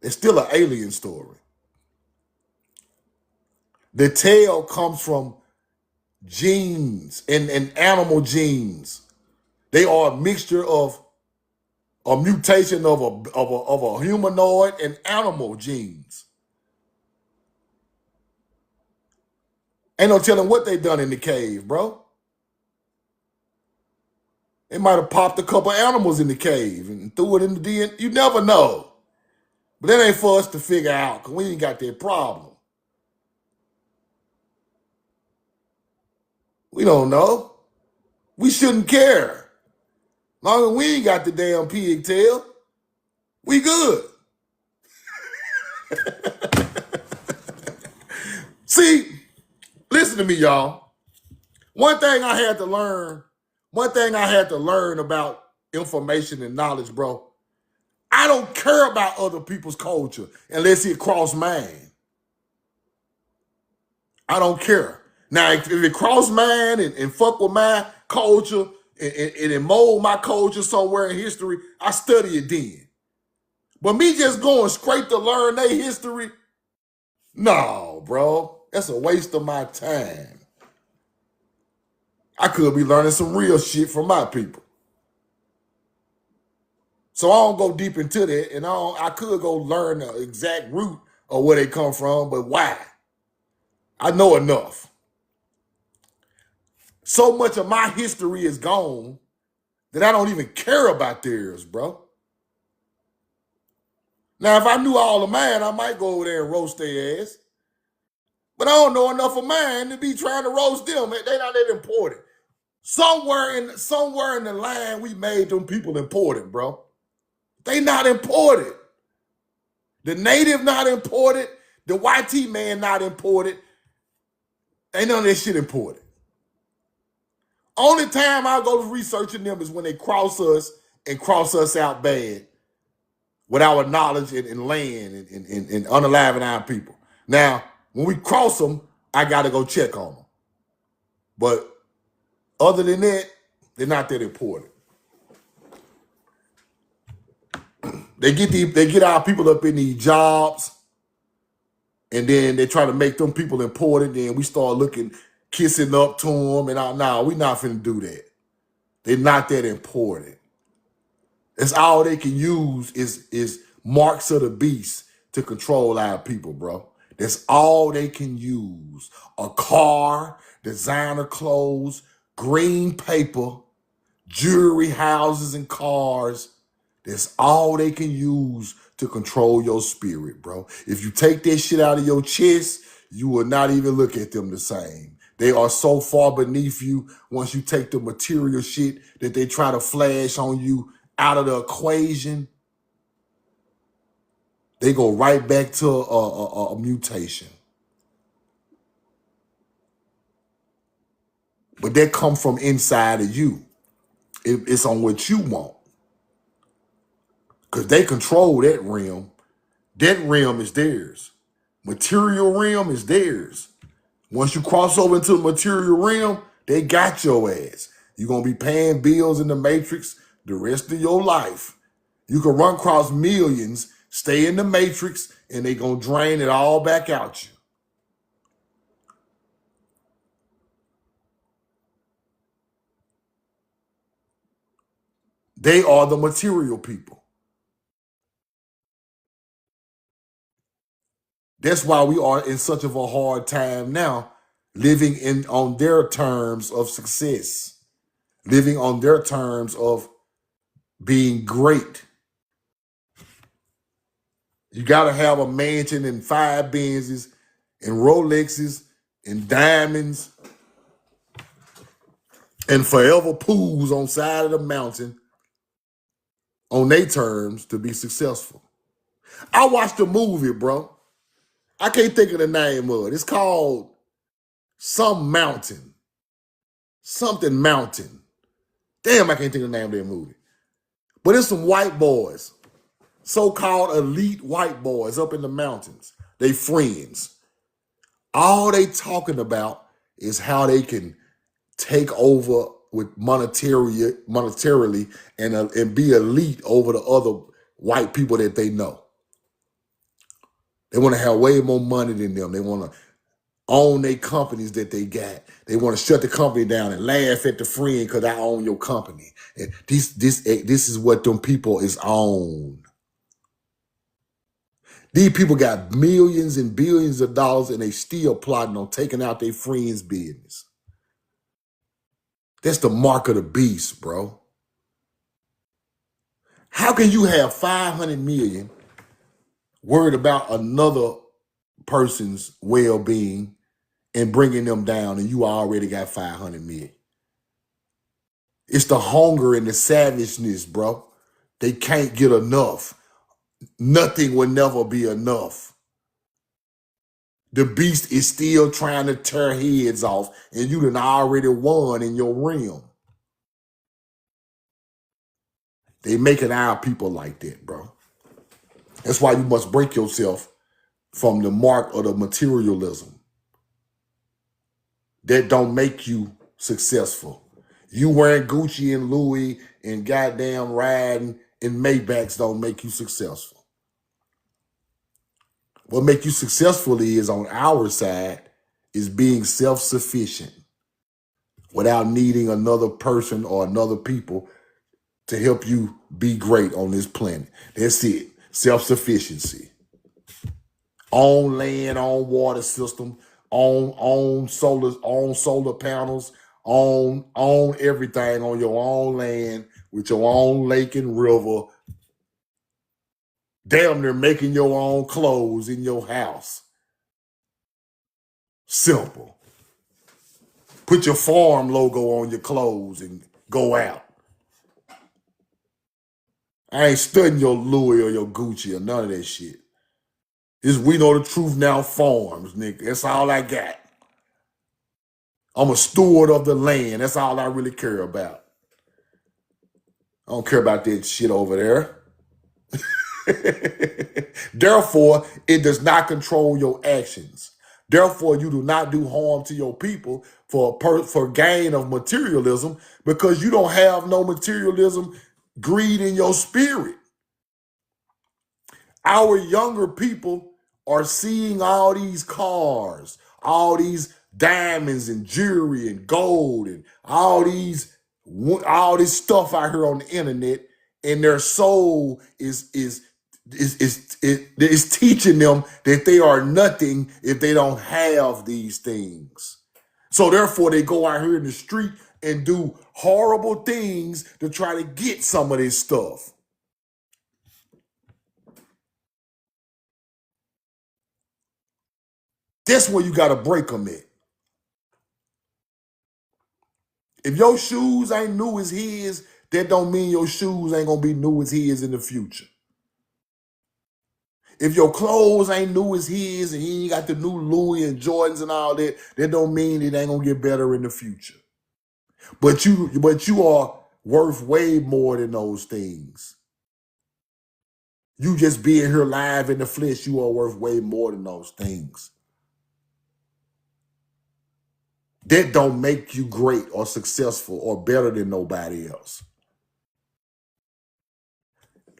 It's still an alien story. The tail comes from genes and animal genes. They are a mixture of a mutation of a humanoid and animal genes. Ain't no telling what they done in the cave, bro. They might have popped a couple animals in the cave and threw it in the DNA. You never know. But that ain't for us to figure out because we ain't got that problem. We don't know. We shouldn't care. Long as we ain't got the damn pigtail, we good. See, listen to me, y'all. One thing I had to learn about information and knowledge, bro. I don't care about other people's culture unless it cross mine. I don't care. Now, if it cross mine and fuck with my culture and it mold my culture somewhere in history, I study it then. But me just going straight to learn their history, no, bro. That's a waste of my time. I could be learning some real shit from my people. So I don't go deep into that, and I could go learn the exact root of where they come from, but why? I know enough. So much of my history is gone that I don't even care about theirs, bro. Now, if I knew all of mine, I might go over there and roast their ass. But I don't know enough of mine to be trying to roast them. They're not that important. Somewhere in the line, we made them people important, bro. They not important. The native not important. The YT man not important. Ain't none of that shit important. Only time I go to researching them is when they cross us and cross us out bad with our knowledge and land and unaliving our people. Now, when we cross them, I got to go check on them. But other than that, they're not that important. They get our people up in these jobs, and then they try to make them people important. Then we start kissing up to them, and nah, we not finna do that. They're not that important. That's all they can use is marks of the beast to control our people, bro. That's all they can use. A car, designer clothes, green paper, jewelry, houses, and cars. That's all they can use to control your spirit, bro. If you take that shit out of your chest, you will not even look at them the same. They are so far beneath you once you take the material shit that they try to flash on you out of the equation. They go right back to a mutation. But that come from inside of you. It's on what you want. Because they control that realm. That realm is theirs. Material realm is theirs. Once you cross over into the material realm, they got your ass. You're going to be paying bills in the matrix the rest of your life. You can run across millions, stay in the matrix, and they going to drain it all back out you. They are the material people. That's why we are in such of a hard time now, living on their terms of success, living on their terms of being great. You got to have a mansion and 5 Benzes and Rolexes and diamonds and forever pools on side of the mountain on their terms to be successful. I watched a movie, bro. I can't think of the name of it. It's called Some Mountain. Something Mountain. Damn, I can't think of the name of that movie. But it's some white boys, so-called elite white boys up in the mountains. They friends. All they talking about is how they can take over with monetarily and be elite over the other white people that they know. They want to have way more money than them. They want to own their companies that they got. They want to shut the company down and laugh at the friend because I own your company. And this is what them people is on. These people got millions and billions of dollars and they still plotting on taking out their friends' business. That's the mark of the beast, bro. How can you have 500 million worried about another person's well-being and bringing them down and you already got 500 million? It's the hunger and the savageness, bro. They can't get enough. Nothing will never be enough. The beast is still trying to tear heads off, and you done already won in your realm. They making our people like that, bro. That's why you must break yourself from the mark of the materialism. That don't make you successful. You wearing Gucci and Louis and goddamn riding in Maybachs don't make you successful. What make you successful is on our side is being self-sufficient without needing another person or another people to help you be great on this planet. That's it. Self-sufficiency. Own land, own water system, own solar panels, own everything on your own land with your own lake and river. Damn near making your own clothes in your house. Simple. Put your farm logo on your clothes and go out. I ain't studying your Louis or your Gucci or none of that shit. This We Know the Truth Now Farms, nigga. That's all I got. I'm a steward of the land. That's all I really care about. I don't care about that shit over there. Therefore, it does not control your actions. Therefore, you do not do harm to your people for gain of materialism because you don't have no materialism greed in your spirit. Our younger people are seeing all these cars, all these diamonds and jewelry and gold and all this stuff out here on the internet, and their soul is teaching them that they are nothing if they don't have these things. So therefore, they go out here in the street and do horrible things to try to get some of this stuff. That's where you got to break them at. If your shoes ain't new as his, that don't mean your shoes ain't going to be new as his in the future. If your clothes ain't new as his and he ain't got the new Louis and Jordans and all that, that don't mean it ain't going to get better in the future. But you are worth way more than those things. You just being here live in the flesh, you are worth way more than those things. That don't make you great or successful or better than nobody else.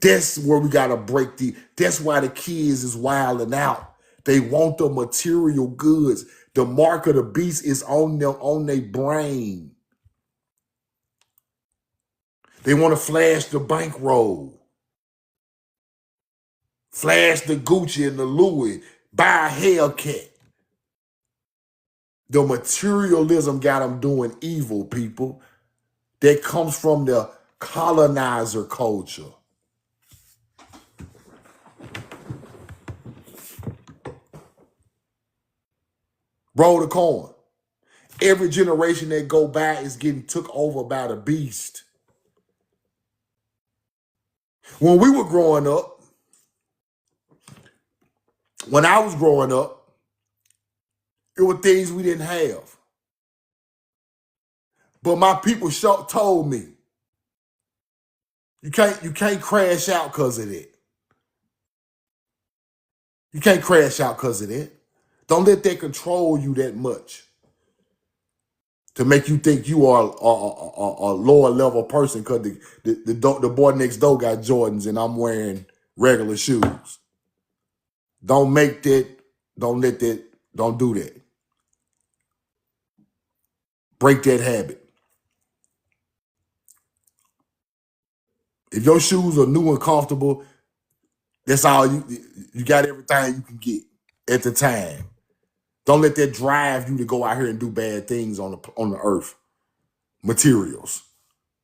That's where we got to break that's why the kids is wilding out. They want the material goods. The mark of the beast is on their brain. They want to flash the bankroll. Flash the Gucci and the Louis. Buy a Hellcat. The materialism got them doing evil, people. That comes from the colonizer culture. Roll the coin. Every generation that go by is getting took over by the beast. When we were growing up, when I was growing up, it were things we didn't have. But my people told me, you can't crash out because of that. You can't crash out because of that. Don't let that control you that much to make you think you are a lower level person because the boy next door got Jordans and I'm wearing regular shoes. Don't make that, don't let that, don't do that. Break that habit. If your shoes are new and comfortable, that's all you got everything you can get at the time. Don't let that drive you to go out here and do bad things on the earth. Materials.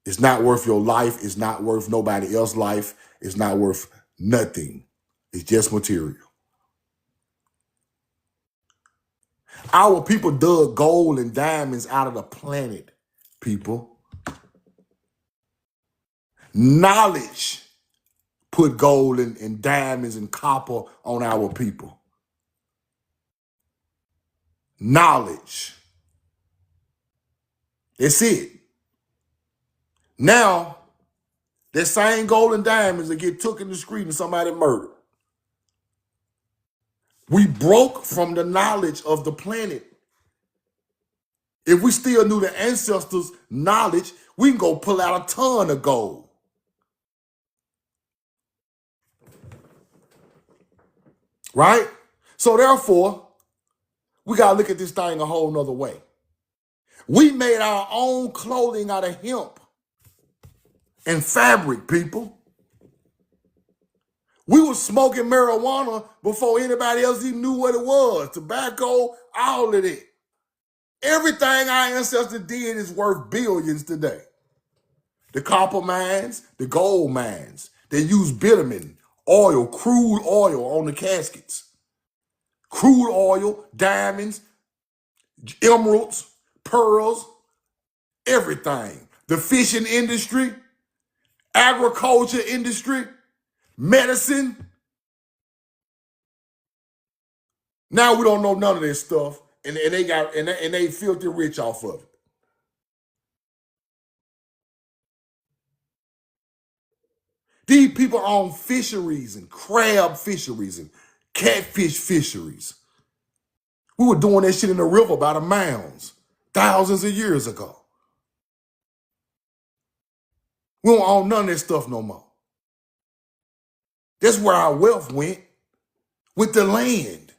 It's not worth your life. It's not worth nobody else's life. It's not worth nothing. It's just material. Our people dug gold and diamonds out of the planet, people. Knowledge put gold and diamonds and copper on our people. Knowledge. That's it. Now, that same gold and diamonds that get took in the street and somebody murdered. We broke from the knowledge of the planet. If we still knew the ancestors' knowledge, we can go pull out a ton of gold. Right? So therefore, we got to look at this thing a whole nother way. We made our own clothing out of hemp and fabric, people. We were smoking marijuana before anybody else even knew what it was. Tobacco, all of it. Everything our ancestors did is worth billions today. The copper mines, the gold mines. They use bitumen, oil, crude oil on the caskets. Crude oil, diamonds, emeralds, pearls, everything. The fishing industry, agriculture industry, medicine. Now we don't know none of this stuff, and they filthy rich off of it. These people own fisheries and crab fisheries and catfish fisheries. We were doing that shit in the river by the mounds thousands of years ago. We don't own none of that stuff no more. That's where our wealth went, with the land.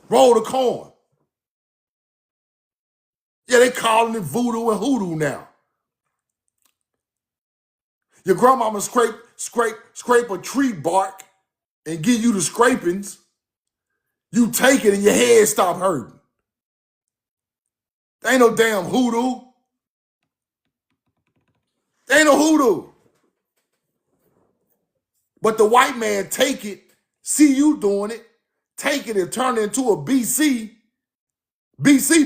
Roll the corn. Yeah, they calling it voodoo and hoodoo now. Your grandmama scrape a tree bark and give you the scrapings. You take it and your head stop hurting. There ain't no damn hoodoo. There ain't no hoodoo. But the white man take it, see you doing it, take it and turn it into a BC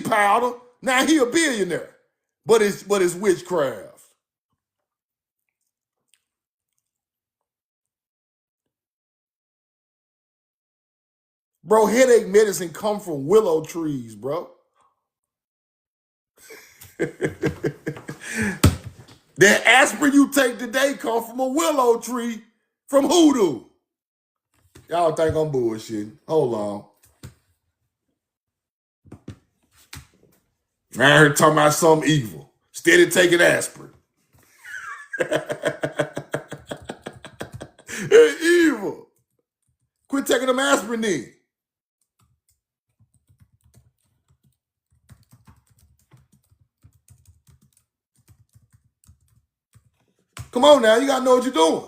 powder. Now he a billionaire. But it's witchcraft. Bro, headache medicine come from willow trees, bro. That aspirin you take today come from a willow tree from hoodoo. Y'all think I'm bullshitting. Hold on. I heard talking about something evil. Steady taking aspirin. It's evil. Quit taking them aspirin then. Come on now, you gotta know what you're doing.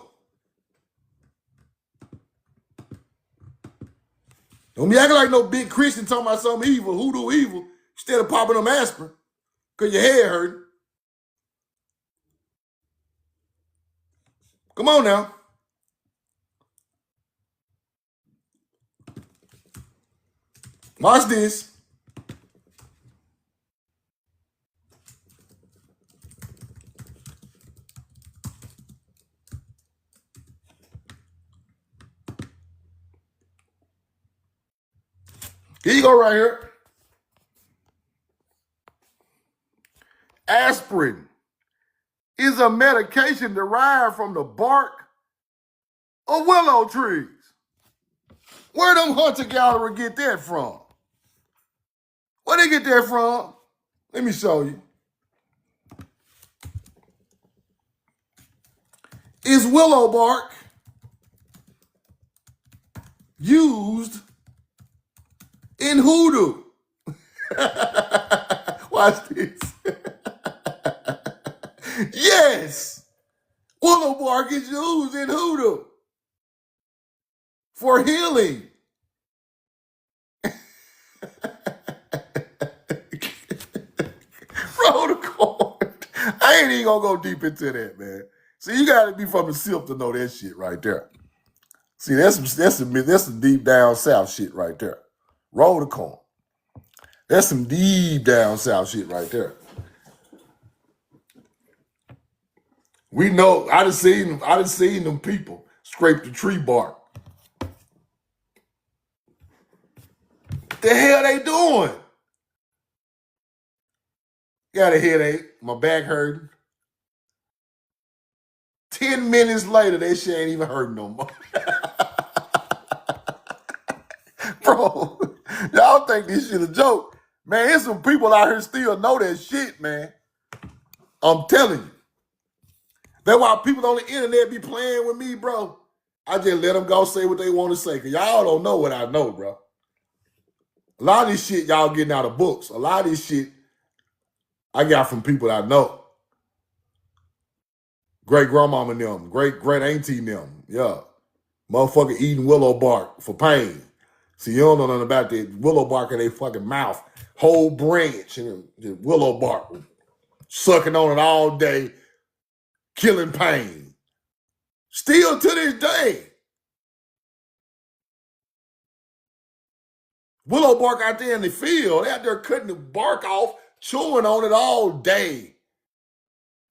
Don't be acting like no big Christian talking about something evil, hoodoo evil, instead of popping them aspirin, because your head hurting. Come on now. Watch this. Here you go right here. Aspirin is a medication derived from the bark of willow trees. Where them hunter-gatherers get that from? Where they get that from? Let me show you. Is willow bark used in hoodoo? Watch this. Yes, willow bark is used in hoodoo for healing. Roll the cord. I ain't even gonna go deep into that, man. See, you gotta be from the SIP to know that shit right there. See, that's some deep down south shit right there. Roll the corn. That's some deep down south shit right there. We know. I done seen them people scrape the tree bark. What the hell they doing? Got a headache. My back hurting. 10 minutes later, that shit ain't even hurting no more. Bro, y'all think this shit a joke. Man, there's some people out here still know that shit, man. I'm telling you. That's why people on the internet be playing with me, bro. I just let them go say what they want to say, because y'all don't know what I know, bro. A lot of this shit y'all getting out of books. A lot of this shit I got from people I know. Great grandmama and them, great auntie and them. Yeah. Motherfucker eating willow bark for pain. See, you don't know nothing about that willow bark in their fucking mouth. Whole branch and the willow bark. Sucking on it all day. Killing pain. Still to this day. Willow bark out there in the field. They out there cutting the bark off, chewing on it all day.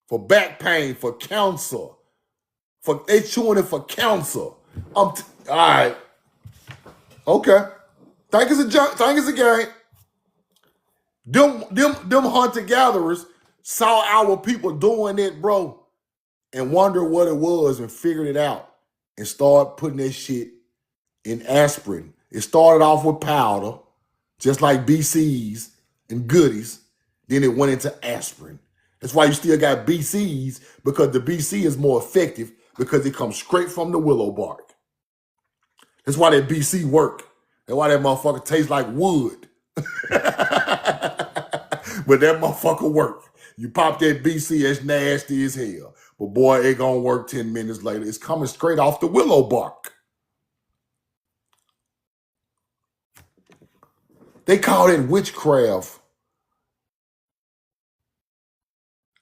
For back pain, for cancer. They chewing it for cancer. All right. Okay. Think it's a game. Them hunter-gatherers saw our people doing it, bro, and wondered what it was and figured it out and started putting that shit in aspirin. It started off with powder, just like BCs and goodies. Then it went into aspirin. That's why you still got BCs, because the BC is more effective because it comes straight from the willow bark. That's why that BC work. That's why that motherfucker tastes like wood. But that motherfucker work. You pop that BC, it's nasty as hell. But boy, it gonna work 10 minutes later. It's coming straight off the willow bark. They call it witchcraft.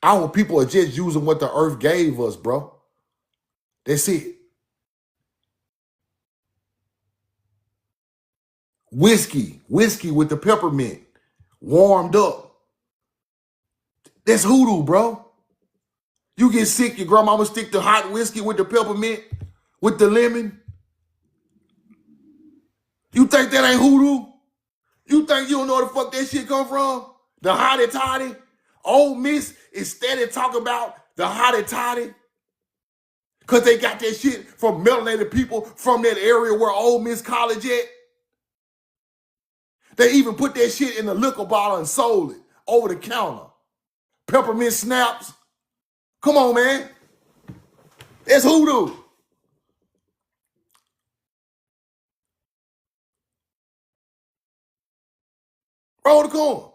Our people are just using what the earth gave us, bro. That's it. Whiskey with the peppermint, warmed up. That's hoodoo, bro. You get sick, your grandmama stick the hot whiskey with the peppermint, with the lemon. You think that ain't hoodoo? You think you don't know where the fuck that shit come from? The hottie toddy? Ole Miss is steady talking about the hottie toddy because they got that shit from melanated people from that area where Ole Miss College at. They even put that shit in a liquor bottle and sold it over the counter. Peppermint snaps. Come on, man. That's hoodoo. Roll the corn.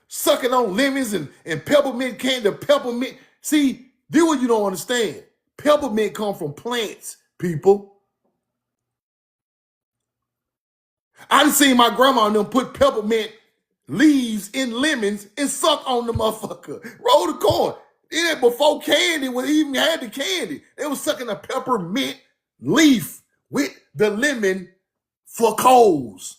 Sucking on lemons and peppermint candy. Peppermint. See, this what you don't understand. Peppermint come from plants, people. I done seen my grandma and them put peppermint leaves in lemons and suck on the motherfucker. Roll the corn. Yeah, before candy was even had the candy. They was sucking a peppermint leaf with the lemon for colds.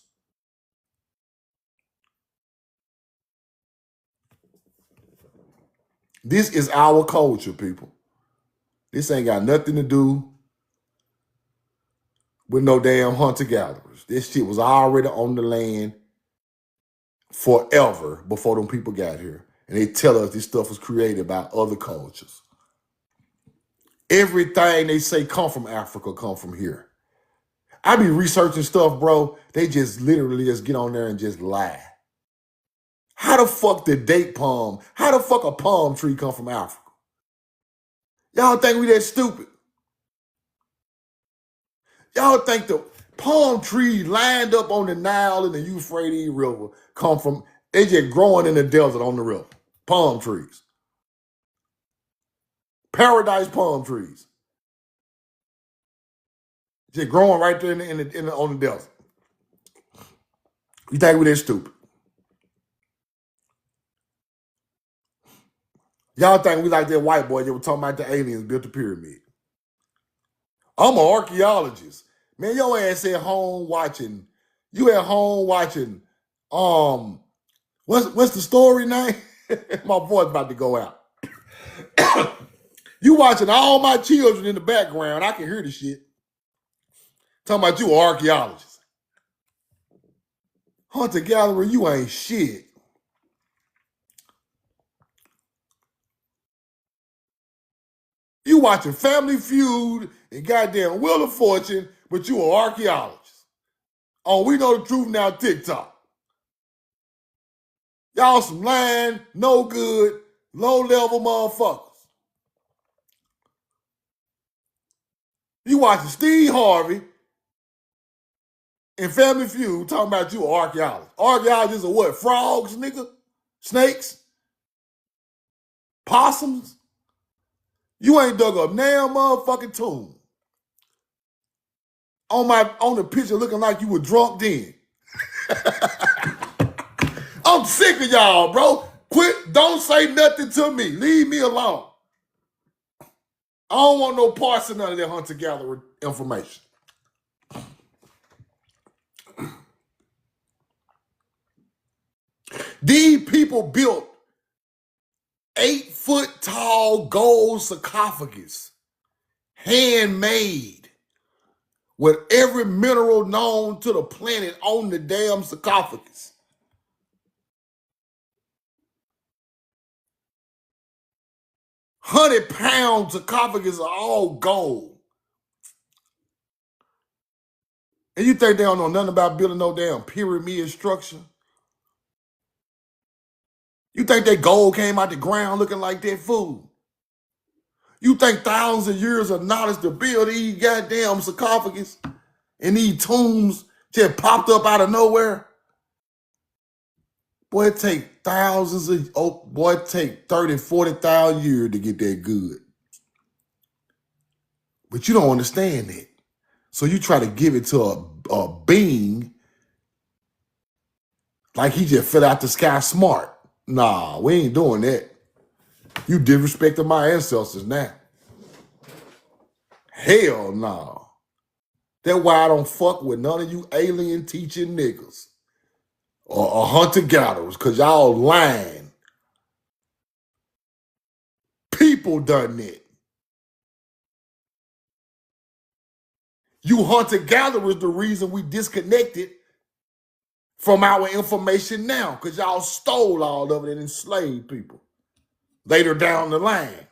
This is our culture, people. This ain't got nothing to do with no damn hunter-gatherers. This shit was already on the land forever before them people got here. And they tell us this stuff was created by other cultures. Everything they say come from Africa come from here. I be researching stuff, bro. They just literally just get on there and just lie. How the fuck did date palm? How the fuck a palm tree come from Africa? Y'all think we that stupid? Y'all think the palm tree lined up on the Nile and the Euphrates River come from, they just growing in the desert on the river. Palm trees. Paradise palm trees. Just growing right there on the desert. You think we that stupid? Y'all think we like that white boy that was talking about the aliens built the pyramid. I'm an archaeologist. Man, your ass at home watching. You at home watching. What's the story name? My voice about to go out. You watching all my children in the background. I can hear the shit. Talking about you an archaeologist. Hunter-gatherer, you ain't shit. You watching Family Feud and goddamn Wheel of Fortune, but you an archaeologist. On We Know the Truth Now TikTok. Y'all some lying, no good, low-level motherfuckers. You watching Steve Harvey and Family Feud talking about you an archaeologist. Archaeologists are what? Frogs, nigga? Snakes? Possums? You ain't dug up damn motherfucking tomb. On the picture looking like you were drunk then. I'm sick of y'all, bro. Quit, don't say nothing to me. Leave me alone. I don't want no parts of none of that hunter-gatherer information. These people built 8-foot-tall gold sarcophagus, handmade, with every mineral known to the planet on the damn sarcophagus. £100 sarcophagus are all gold. And you think they don't know nothing about building no damn pyramid structure? You think that gold came out the ground looking like that food? You think thousands of years of knowledge to build these goddamn sarcophagus and these tombs just popped up out of nowhere? Boy, it take it take 30, 40,000 years to get that good. But you don't understand that. So you try to give it to a being like he just fell out the sky smart. Nah, we ain't doing that. You disrespecting my ancestors now. Hell nah. That's why I don't fuck with none of you alien teaching niggas or hunter-gatherers, because y'all lying. People done it. You hunter-gatherers the reason we disconnected from our information now, because y'all stole all of it and enslaved people later down the line.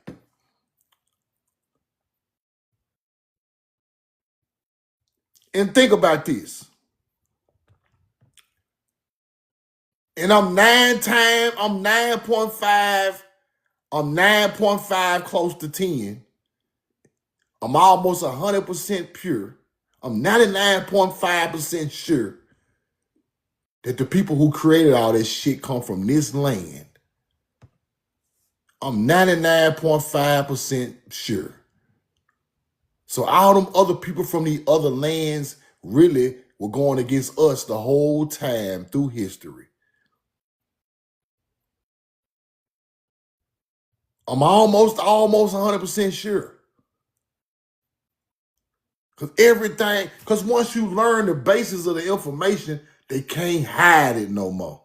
And think about this. And I'm 9.5 close to 10. I'm almost 100% pure. I'm 99.5% sure that the people who created all this shit come from this land. I'm 99.5% sure. So all them other people from the other lands really were going against us the whole time through history. I'm almost 100% sure. Because once you learn the basis of the information, they can't hide it no more.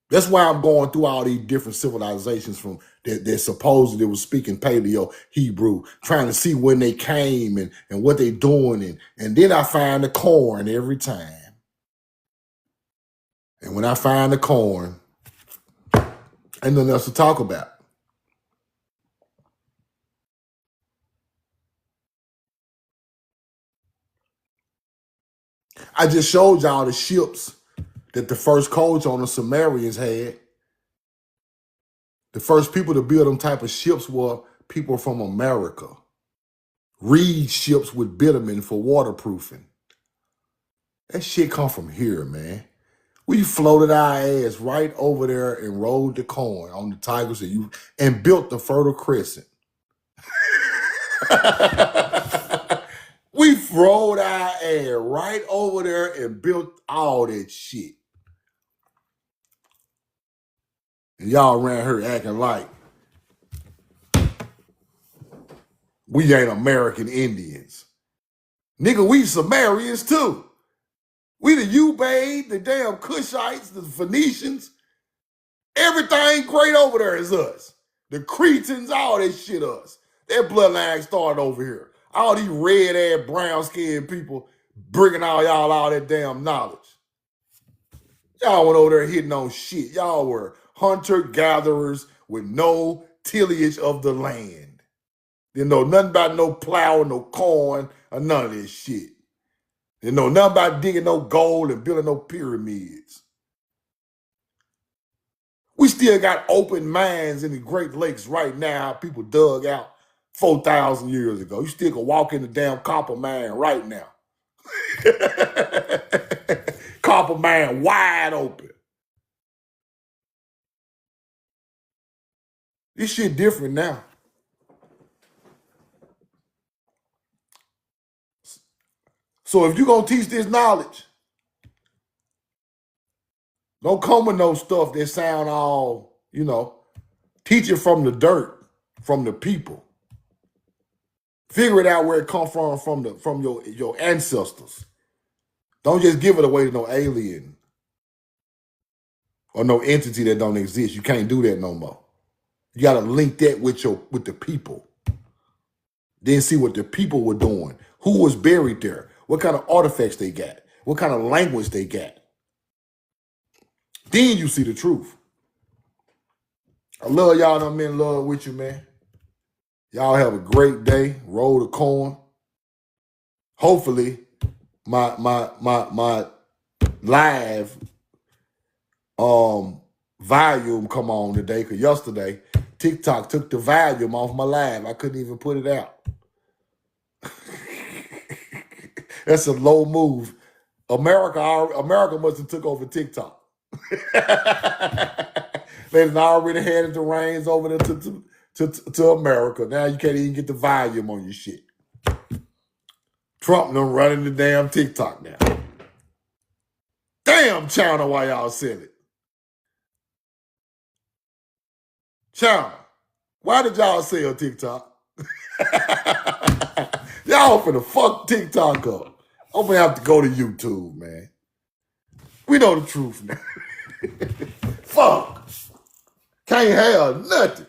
That's why I'm going through all these different civilizations from that supposedly was speaking Paleo Hebrew, trying to see when they came and what they doing. And then I find the corn every time. And when I find the corn, ain't nothing else to talk about. I just showed y'all the ships that the first coach on the Sumerians had. The first people to build them type of ships were people from America. Reed ships with bitumen for waterproofing. That shit come from here, man. We floated our ass right over there and rolled the corn on the Tigers and built the Fertile Crescent. We rolled our ass right over there and built all that shit. And y'all around here acting like we ain't American Indians. Nigga, we Sumerians too. We the Ubaid, the damn Cushites, the Phoenicians. Everything great over there is us. The Cretans, all that shit us. That bloodline started over here. All these red-ass, brown-skinned people bringing all that damn knowledge. Y'all went over there hitting on shit. Y'all were hunter-gatherers with no tillage of the land. Didn't know nothing about no plow, no corn, or none of this shit. Didn't know nothing about digging no gold and building no pyramids. We still got open mines in the Great Lakes right now. People dug out 4,000 years ago. You still can walk in the damn copper mine right now. Copper mine wide open. This shit different now. So if you're going to teach this knowledge, don't come with no stuff that sound all, teach it from the dirt, from the people. Figure it out where it comes from your ancestors. Don't just give it away to no alien or no entity that don't exist. You can't do that no more. You got to link that with the people. Then see what the people were doing. Who was buried there? What kind of artifacts they got? What kind of language they got? Then you see the truth. I love y'all and I'm in love with you, man. Y'all have a great day. Roll the corn. Hopefully, my live volume come on today, because yesterday TikTok took the volume off my live. I couldn't even put it out. That's a low move. America must have took over TikTok. They done already handed the reins over there to America. Now you can't even get the volume on your shit. Trump done running the damn TikTok now. Damn, China, why y'all said it? China, why did y'all sell TikTok? Y'all finna fuck TikTok up. I'm gonna have to go to YouTube, man. We know the truth now. Fuck. Can't have nothing.